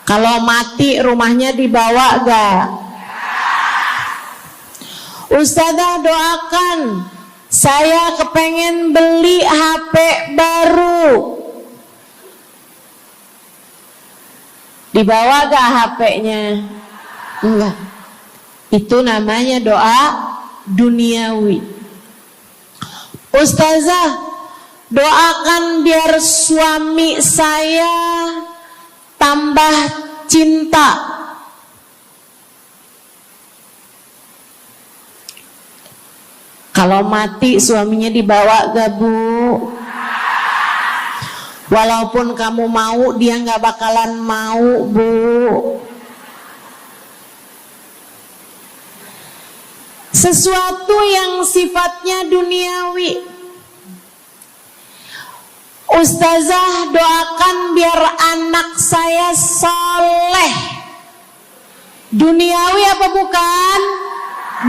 kalau mati rumahnya dibawa gak? Ustazah, doakan saya kepengen beli HP baru. Dibawa gak HP-nya? Enggak. Itu namanya doa duniawi. Ustazah, Doakan biar suami saya tambah cinta. Kalau mati suaminya dibawa gak Bu? Walaupun kamu mau, dia gak bakalan mau Bu. Sesuatu yang sifatnya duniawi. Ustazah, doakan biar anak saya soleh. Duniawi apa bukan?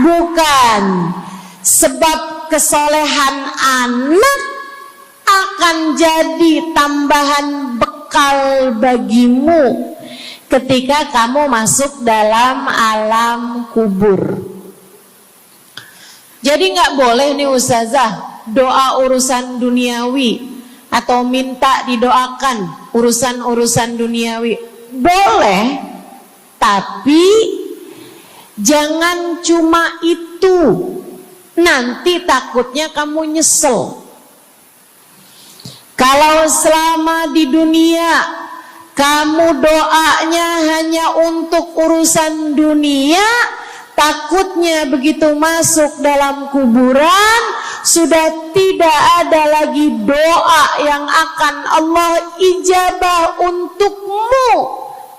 Bukan. Sebab kesolehan anak akan jadi tambahan bekal bagimu ketika kamu masuk dalam alam kubur. Jadi gak boleh nih Ustazah doa urusan duniawi atau minta didoakan urusan-urusan duniawi. Boleh, tapi jangan cuma itu. Nanti takutnya kamu nyesel. Kalau selama di dunia kamu doanya hanya untuk urusan dunia, takutnya begitu masuk dalam kuburan sudah tidak ada lagi doa yang akan Allah ijabah untukmu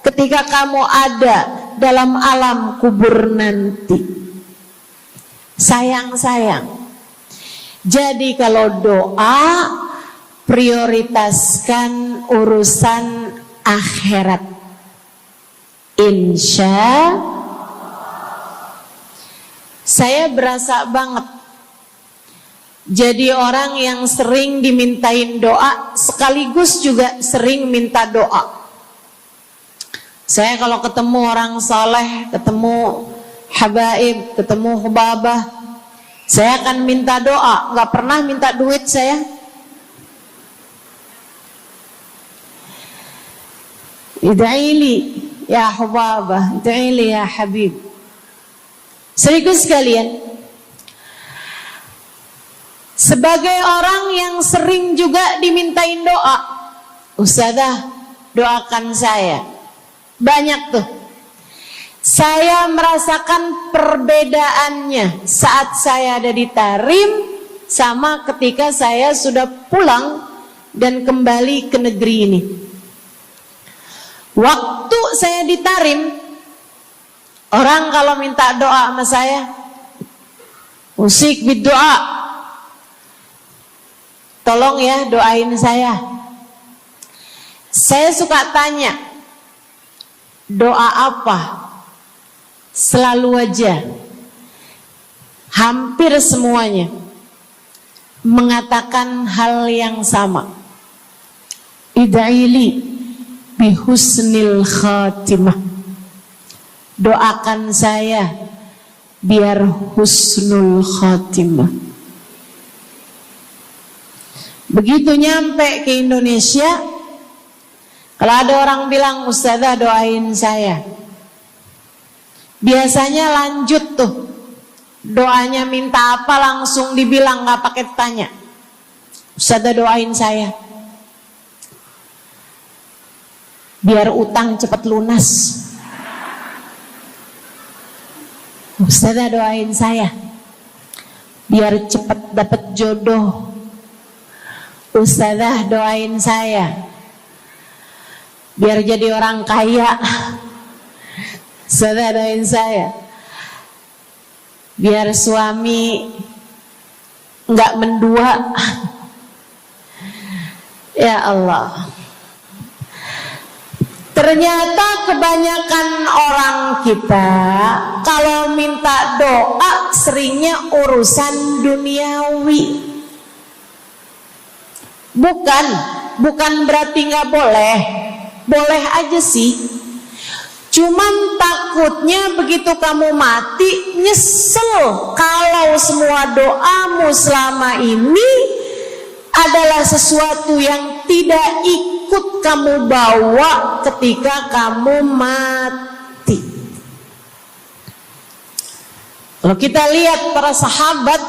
ketika kamu ada dalam alam kubur nanti. Sayang-sayang. Jadi kalau doa, prioritaskan urusan akhirat. Insya saya berasa banget jadi orang yang sering dimintain doa sekaligus juga sering minta doa. Saya kalau ketemu orang saleh, ketemu habaib, ketemu hubabah, saya akan minta doa, nggak pernah minta duit saya. Ida'ili ya hubabah, ida'ili ya habib. Serius sekalian, sebagai orang yang sering juga dimintain doa, Ustazah doakan saya. Banyak tuh. Saya merasakan perbedaannya saat saya ada di Tarim sama ketika saya sudah pulang dan kembali ke negeri ini. Waktu saya di Tarim, orang kalau minta doa sama saya, usik berdoa, tolong ya doain saya. Saya suka tanya, doa apa? Selalu aja, hampir semuanya mengatakan hal yang sama. Ida'ili bihusnil khatimah. Doakan saya biar husnul khatimah. Begitu nyampe ke Indonesia, kalau ada orang bilang Ustazah doain saya, biasanya lanjut tuh doanya, minta apa langsung dibilang, nggak pakai tanya. Ustazah doain saya biar utang cepat lunas. Ustazah doain saya biar cepat dapat jodoh. Ustazah doain saya biar jadi orang kaya. Ustazah doain saya biar suami nggak mendua. Ya Allah, ternyata kebanyakan orang kita kalau minta doa seringnya urusan duniawi. Bukan berarti nggak boleh, boleh aja sih. Cuman takutnya begitu kamu mati nyesel kalau semua doamu selama ini adalah sesuatu yang tidak ikut kamu bawa ketika kamu mati. Kalau kita lihat para sahabat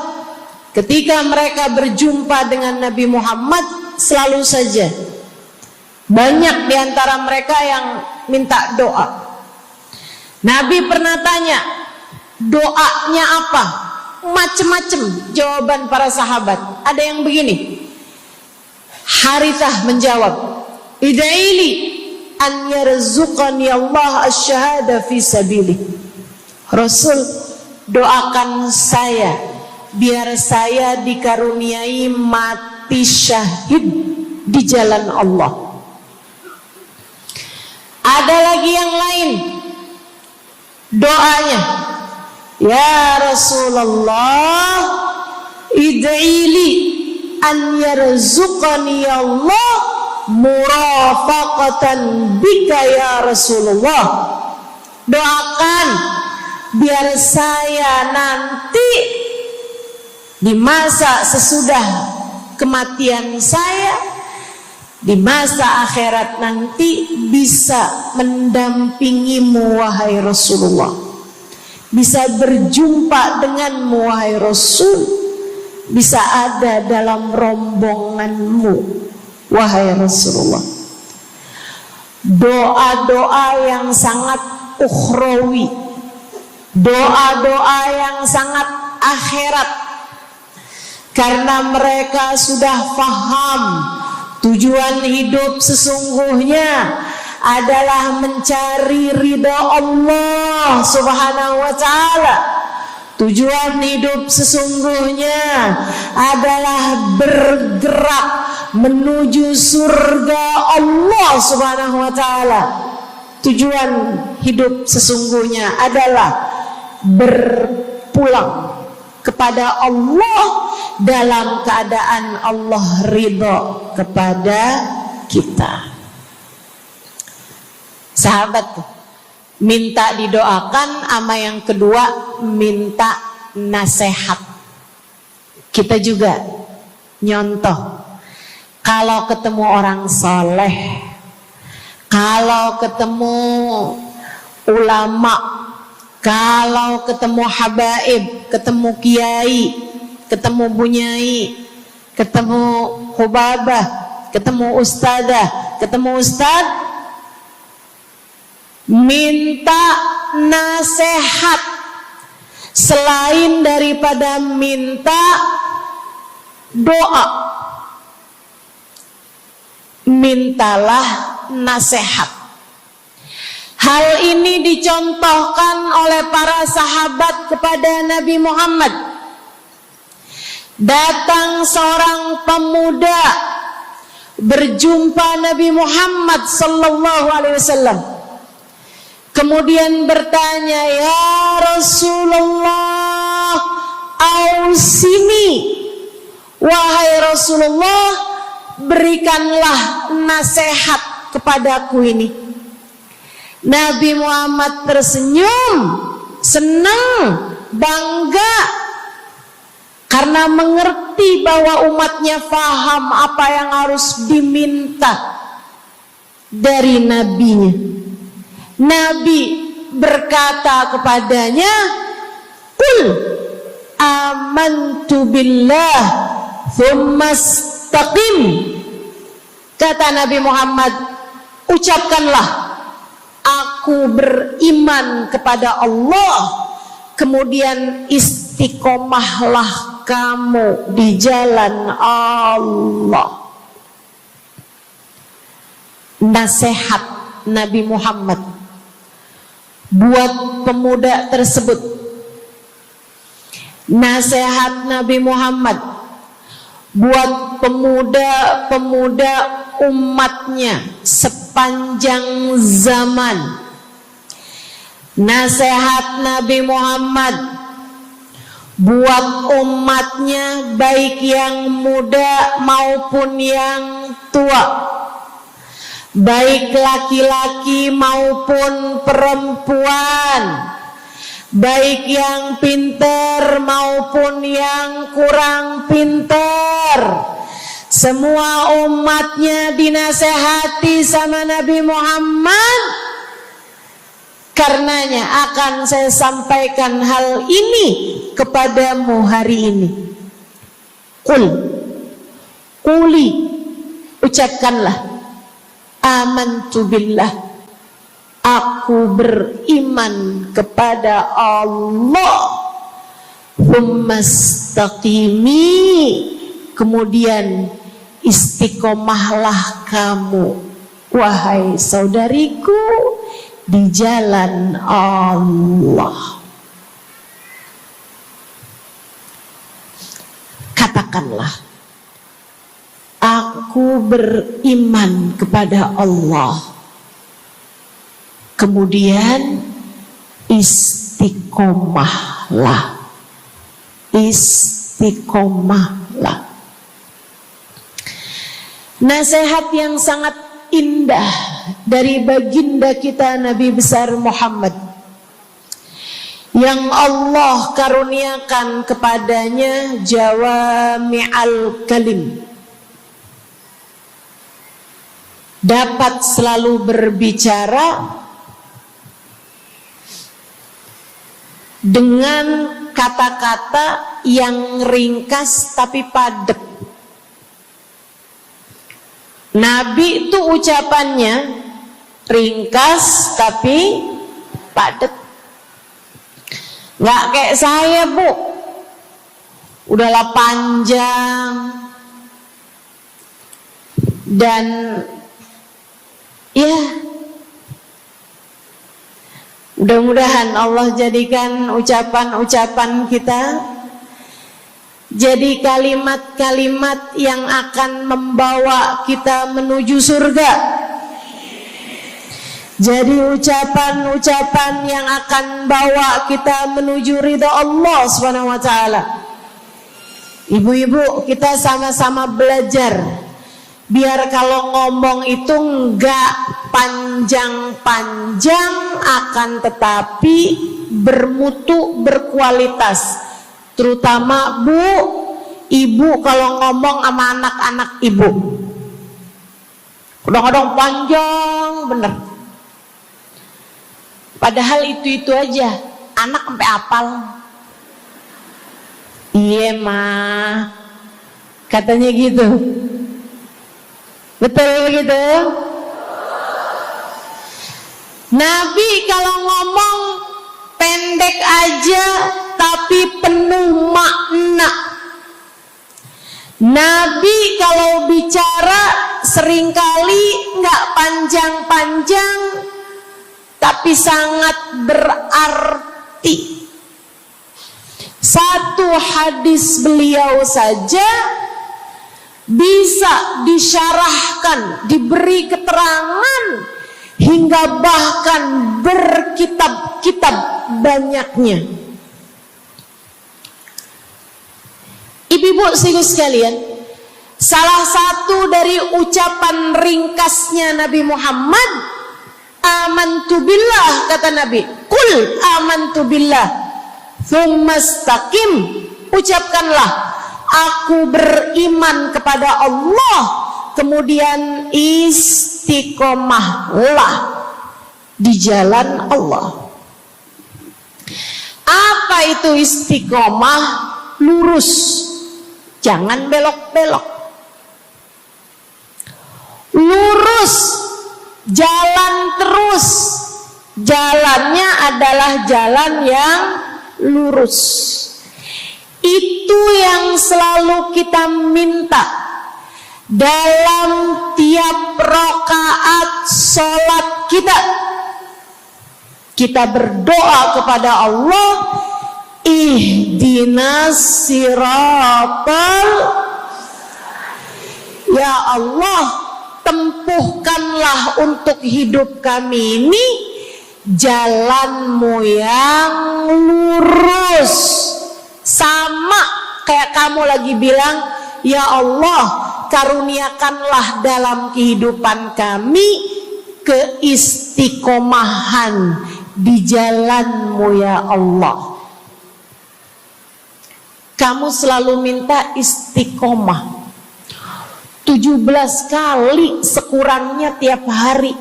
ketika mereka berjumpa dengan Nabi Muhammad, selalu saja banyak di antara mereka yang minta doa. Nabi pernah tanya, doanya apa? Macem-macem jawaban para sahabat. Ada yang begini, Harithah menjawab, ida'ili an yarzuqani Allah asyhada fi sabilih. Rasul, doakan saya biar saya dikaruniai mati syahid di jalan Allah. Ada lagi yang lain doanya, ya Rasulullah, id'ili an yarzuqani Allah murafaqatan bika ya Rasulullah. Doakan biar saya nanti di masa sesudah kematian saya, di masa akhirat nanti bisa mendampingimu wahai Rasulullah, bisa berjumpa denganmu wahai Rasul, bisa ada dalam rombonganmu wahai Rasulullah. Doa-doa yang sangat ukhrawi, doa-doa yang sangat akhirat, karena mereka sudah faham tujuan hidup sesungguhnya adalah mencari ridha Allah Subhanahu wa ta'ala. Tujuan hidup sesungguhnya adalah bergerak menuju surga Allah Subhanahu wa ta'ala. Tujuan hidup sesungguhnya adalah berpulang kepada Allah dalam keadaan Allah ridha kepada kita. Sahabat tuh minta didoakan, sama yang kedua minta nasihat. Kita juga nyontoh, kalau ketemu orang soleh, kalau ketemu ulama, kalau ketemu habaib, ketemu kiai, ketemu bunyai, ketemu hubabah, ketemu ustadzah, ketemu ustadz, minta nasihat. Selain daripada minta doa, mintalah nasihat. Hal ini dicontohkan oleh para sahabat kepada Nabi Muhammad. Datang seorang pemuda berjumpa Nabi Muhammad sallallahu alaihi wasallam. Kemudian bertanya, ya Rasulullah, ausini, wahai Rasulullah, berikanlah nasihat kepadaku ini. Nabi Muhammad tersenyum, senang, bangga, karena mengerti bahwa umatnya faham apa yang harus diminta dari nabinya. Nabi berkata kepadanya, qul amantu billah thumma istaqim. Kata Nabi Muhammad, ucapkanlah, aku beriman kepada Allah, kemudian istiqomahlah kamu di jalan Allah. Nasihat Nabi Muhammad buat pemuda tersebut, nasihat Nabi Muhammad buat pemuda-pemuda umatnya sepanjang zaman. Nasihat Nabi Muhammad buat umatnya, baik yang muda maupun yang tua, baik laki-laki maupun perempuan, baik yang pintar maupun yang kurang pintar. Semua umatnya dinasehati sama Nabi Muhammad. Karenanya akan saya sampaikan hal ini kepadamu hari ini. Quli, ucapkanlah, amantu billah, aku beriman kepada Allah. Tsumastaqimi, kemudian istiqomahlah kamu, wahai saudariku, di jalan Allah. Katakanlah, aku beriman kepada Allah. Kemudian istiqomahlah. Istiqomahlah. Nasihat yang sangat indah dari baginda kita Nabi besar Muhammad, yang Allah karuniakan kepadanya jawami'al kalim, dapat selalu berbicara dengan kata-kata yang ringkas tapi padat. Nabi itu ucapannya ringkas tapi padat. Nggak kayak saya, Bu, udahlah panjang dan ya, mudah-mudahan Allah jadikan ucapan-ucapan kita jadi kalimat-kalimat yang akan membawa kita menuju surga. Jadi ucapan-ucapan yang akan bawa kita menuju ridha Allah Subhanahu wa taala. Ibu-ibu, kita sama-sama belajar biar kalau ngomong itu enggak panjang-panjang, akan tetapi bermutu, berkualitas. Terutama Bu, ibu kalau ngomong sama anak-anak ibu, kadang-kadang panjang bener. Padahal itu aja, anak sampai hafal. Iya mah, katanya gitu. Betul gitu? Nabi kalau ngomong pendek aja tapi penuh makna. Nabi kalau bicara seringkali nggak panjang-panjang tapi sangat berarti. Satu hadis beliau saja bisa disyarahkan, diberi keterangan, hingga bahkan berkitab-kitab banyaknya. Ibu-ibu sekalian, salah satu dari ucapan ringkasnya Nabi Muhammad, amantu billah, kata Nabi, qul amantu billah, tsumastaqim, ucapkanlah, aku beriman kepada Allah, kemudian istiqomahlah di jalan Allah. Apa itu istiqomah? Lurus, jangan belok-belok. Lurus, jalan terus. Jalannya adalah jalan yang lurus. Itu yang selalu kita minta dalam tiap rakaat sholat kita. Kita berdoa kepada Allah, ihdinas siratal, ya Allah, tempuhkanlah untuk hidup kami ini jalanmu yang lurus. Sama kayak kamu lagi bilang, ya Allah, karuniakanlah dalam kehidupan kami keistiqomahan di jalanmu ya Allah. Kamu selalu minta istiqomah 17 kali sekurangnya tiap hari.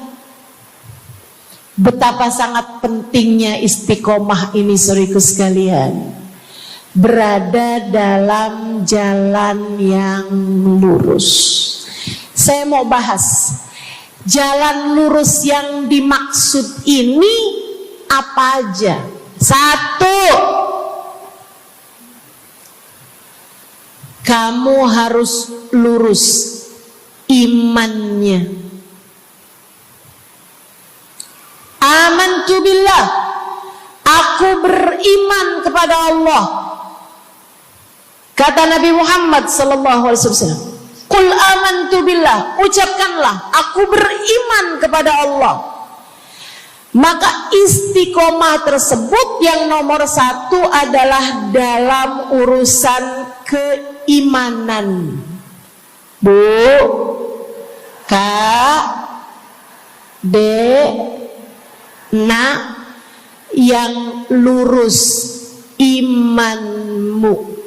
Betapa sangat pentingnya istiqomah ini, saudaraku sekalian. berada dalam jalan yang lurus. Saya mau bahas jalan lurus yang dimaksud ini apa aja. Satu, kamu harus lurus imannya. Amantu billah, aku beriman kepada Allah. Kata Nabi Muhammad sallallahu alaihi wasallam, "Qul amantu billah," ucapkanlah, aku beriman kepada Allah. Maka istiqomah tersebut yang nomor satu adalah dalam urusan keimanan. Bu, Kak, Dek, Nak, yang lurus imanmu.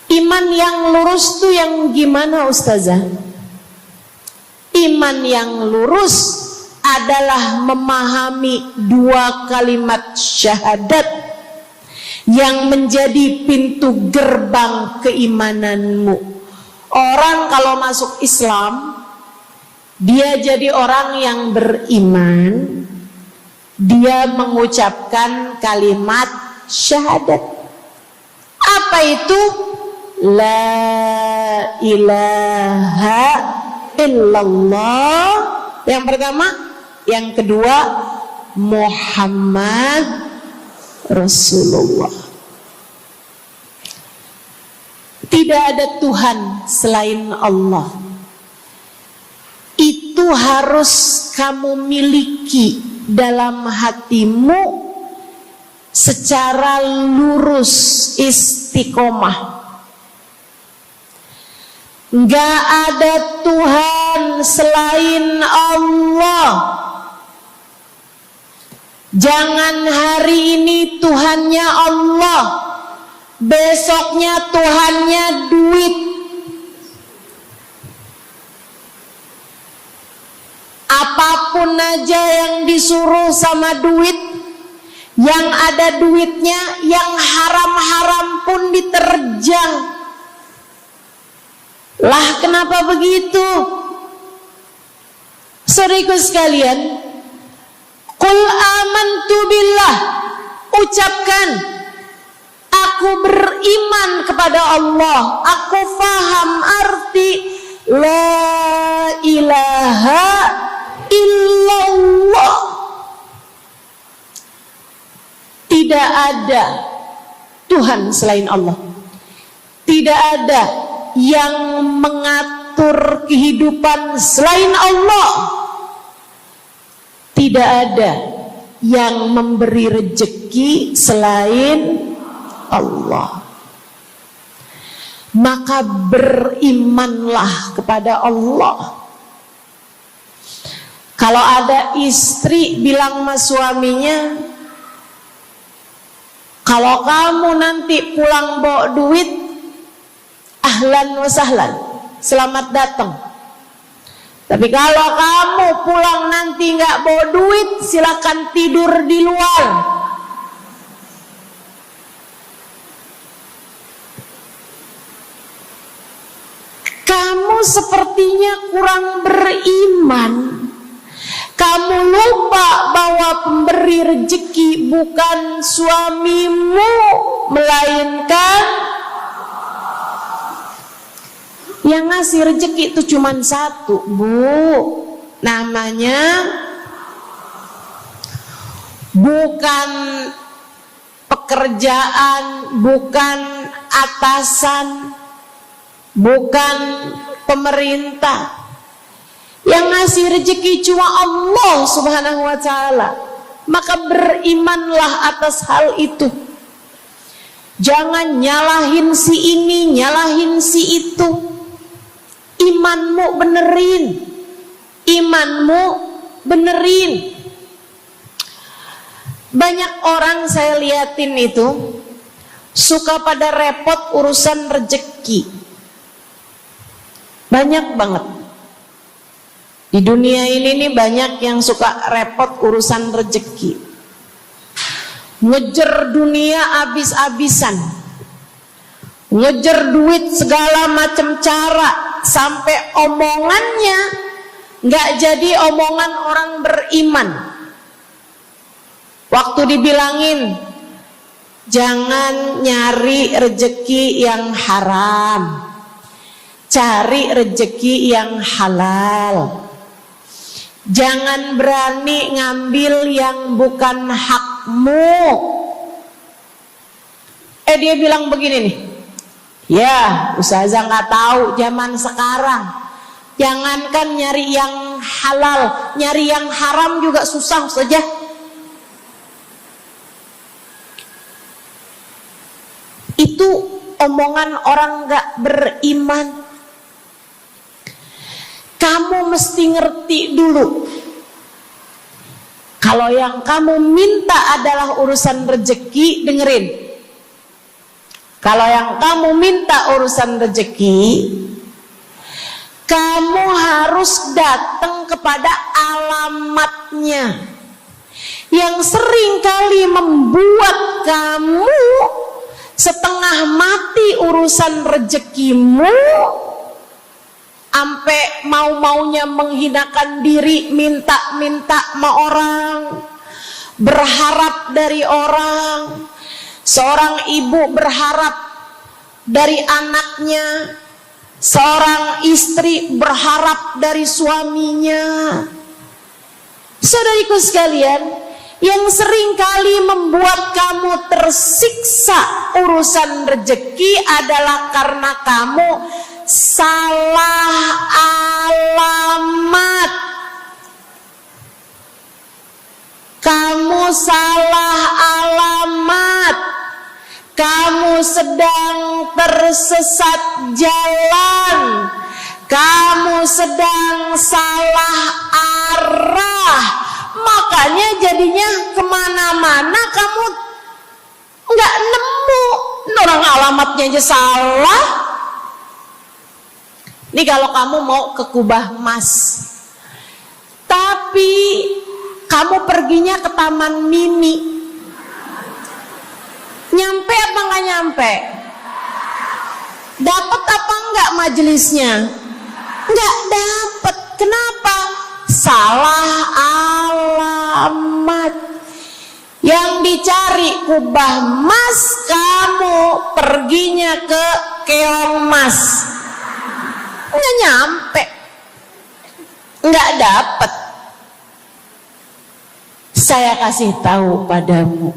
Iman yang lurus tuh yang gimana, Ustazah? Iman yang lurus adalah memahami dua kalimat syahadat yang menjadi pintu gerbang keimananmu. Orang kalau masuk Islam, dia jadi orang yang beriman, dia mengucapkan kalimat syahadat. Apa itu? La ilaha illallah. Yang pertama. Yang kedua, Muhammad Rasulullah. Tidak ada Tuhan selain Allah. Itu harus kamu miliki dalam hatimu secara lurus, istiqomah. Gak ada Tuhan selain Allah. Jangan hari ini Tuhannya Allah, besoknya Tuhannya duit. Apapun aja yang disuruh sama duit, yang ada duitnya, yang haram-haram pun diterjang. Lah kenapa begitu? Saudaraku sekalian, Qul amantu billah, ucapkan, aku beriman kepada Allah. Aku faham arti la ilaha illallah. Tidak ada Tuhan selain Allah. Tidak ada yang mengatur kehidupan selain Allah. Tidak ada yang memberi rezeki selain Allah. Maka berimanlah kepada Allah. Kalau ada istri bilang sama suaminya, kalau kamu nanti pulang bawa duit, ahlan wa sahlan, selamat datang. Tapi kalau kamu pulang nanti nggak bawa duit, silakan tidur di luar. Kamu sepertinya kurang beriman. Kamu lupa bahwa pemberi rezeki bukan suamimu, melainkan yang ngasih rezeki itu cuma satu, Bu. Namanya bukan pekerjaan, bukan atasan, bukan pemerintah. Yang ngasih rezeki cuma Allah Subhanahu wa ta'ala. Maka berimanlah atas hal itu. Jangan nyalahin si ini, nyalahin si itu. Imanmu benerin. Imanmu benerin. Banyak orang saya liatin itu suka pada repot urusan rezeki. Banyak banget. Di dunia ini nih banyak yang suka repot urusan rezeki. ngejar dunia abis-abisan, ngejar duit segala macam cara, sampai omongannya nggak jadi omongan orang beriman. Waktu dibilangin jangan nyari rejeki yang haram, cari rejeki yang halal. Jangan berani ngambil yang bukan hakmu. Dia bilang begini nih, ya ustazah nggak tahu zaman sekarang, jangankan nyari yang halal, nyari yang haram juga susah saja. Itu omongan orang nggak beriman. Kamu mesti ngerti dulu, kalau yang kamu minta adalah urusan rezeki, dengerin. Kalau yang kamu minta urusan rezeki, kamu harus datang kepada alamatnya. Yang sering kali membuat kamu setengah mati urusan rezekimu, sampai mau-maunya menghinakan diri, minta-minta sama orang, berharap dari orang. Seorang ibu berharap dari anaknya, seorang istri berharap dari suaminya. Saudariku sekalian, yang sering kali membuat kamu tersiksa urusan rezeki adalah karena kamu salah alamat. Kamu salah alamat. Kamu sedang tersesat jalan. Kamu sedang salah arah. Makanya jadinya kemana-mana kamu nggak nemu. Orang alamatnya aja salah. Ini kalau kamu mau ke Kubah Mas, tapi kamu perginya ke Taman Mini, nyampe apa nggak nyampe? Dapat apa enggak majelisnya? Nggak dapat. Kenapa? Salah alamat. Yang dicari Kubah Mas, kamu perginya ke Keong Mas. Nggak nyampe, nggak dapat. Saya kasih tahu padamu,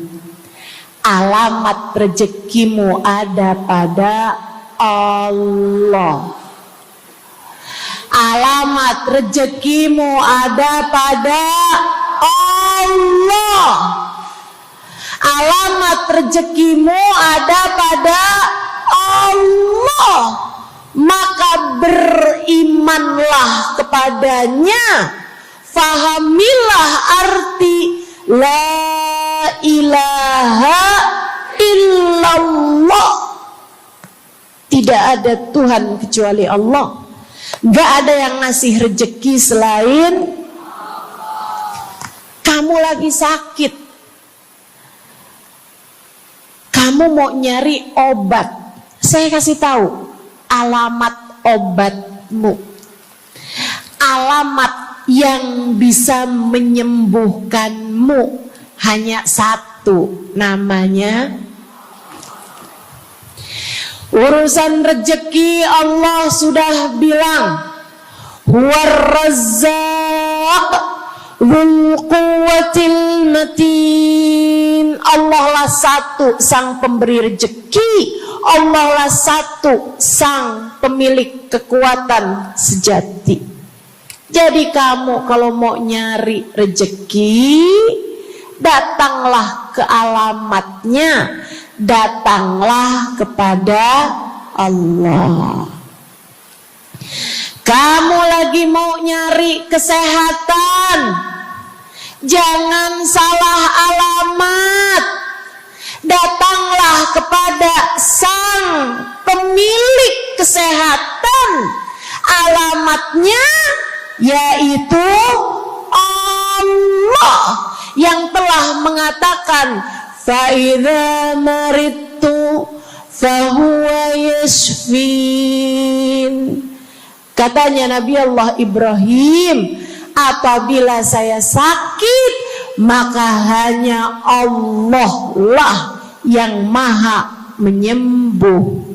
alamat rezekimu ada pada Allah. Alamat rezekimu ada pada Allah. Alamat rezekimu ada pada Allah. Maka berimanlah kepadanya, fahamilah arti la ilaha illallah. Tidak ada Tuhan kecuali Allah. Gak ada yang ngasih rezeki selain kamu. Lagi sakit, kamu mau nyari obat, saya kasih tahu alamat obatmu. Alamat yang bisa menyembuhkanmu hanya satu, namanya urusan rezeki. Allah sudah bilang, huwar razzaq dzul quwwatil matin. Allah lah satu sang pemberi rezeki. Allah lah satu sang pemilik kekuatan sejati. Jadi kamu kalau mau nyari rezeki, datanglah ke alamatnya, datanglah kepada Allah. Kamu lagi mau nyari kesehatan, jangan salah alamat. Datanglah kepada sang pemilik kesehatan. Alamatnya yaitu Allah yang telah mengatakan, fa idza maridtu fa huwa yashfin. Katanya Nabi Allah Ibrahim, apabila saya sakit, maka hanya Allah lah yang maha menyembuh.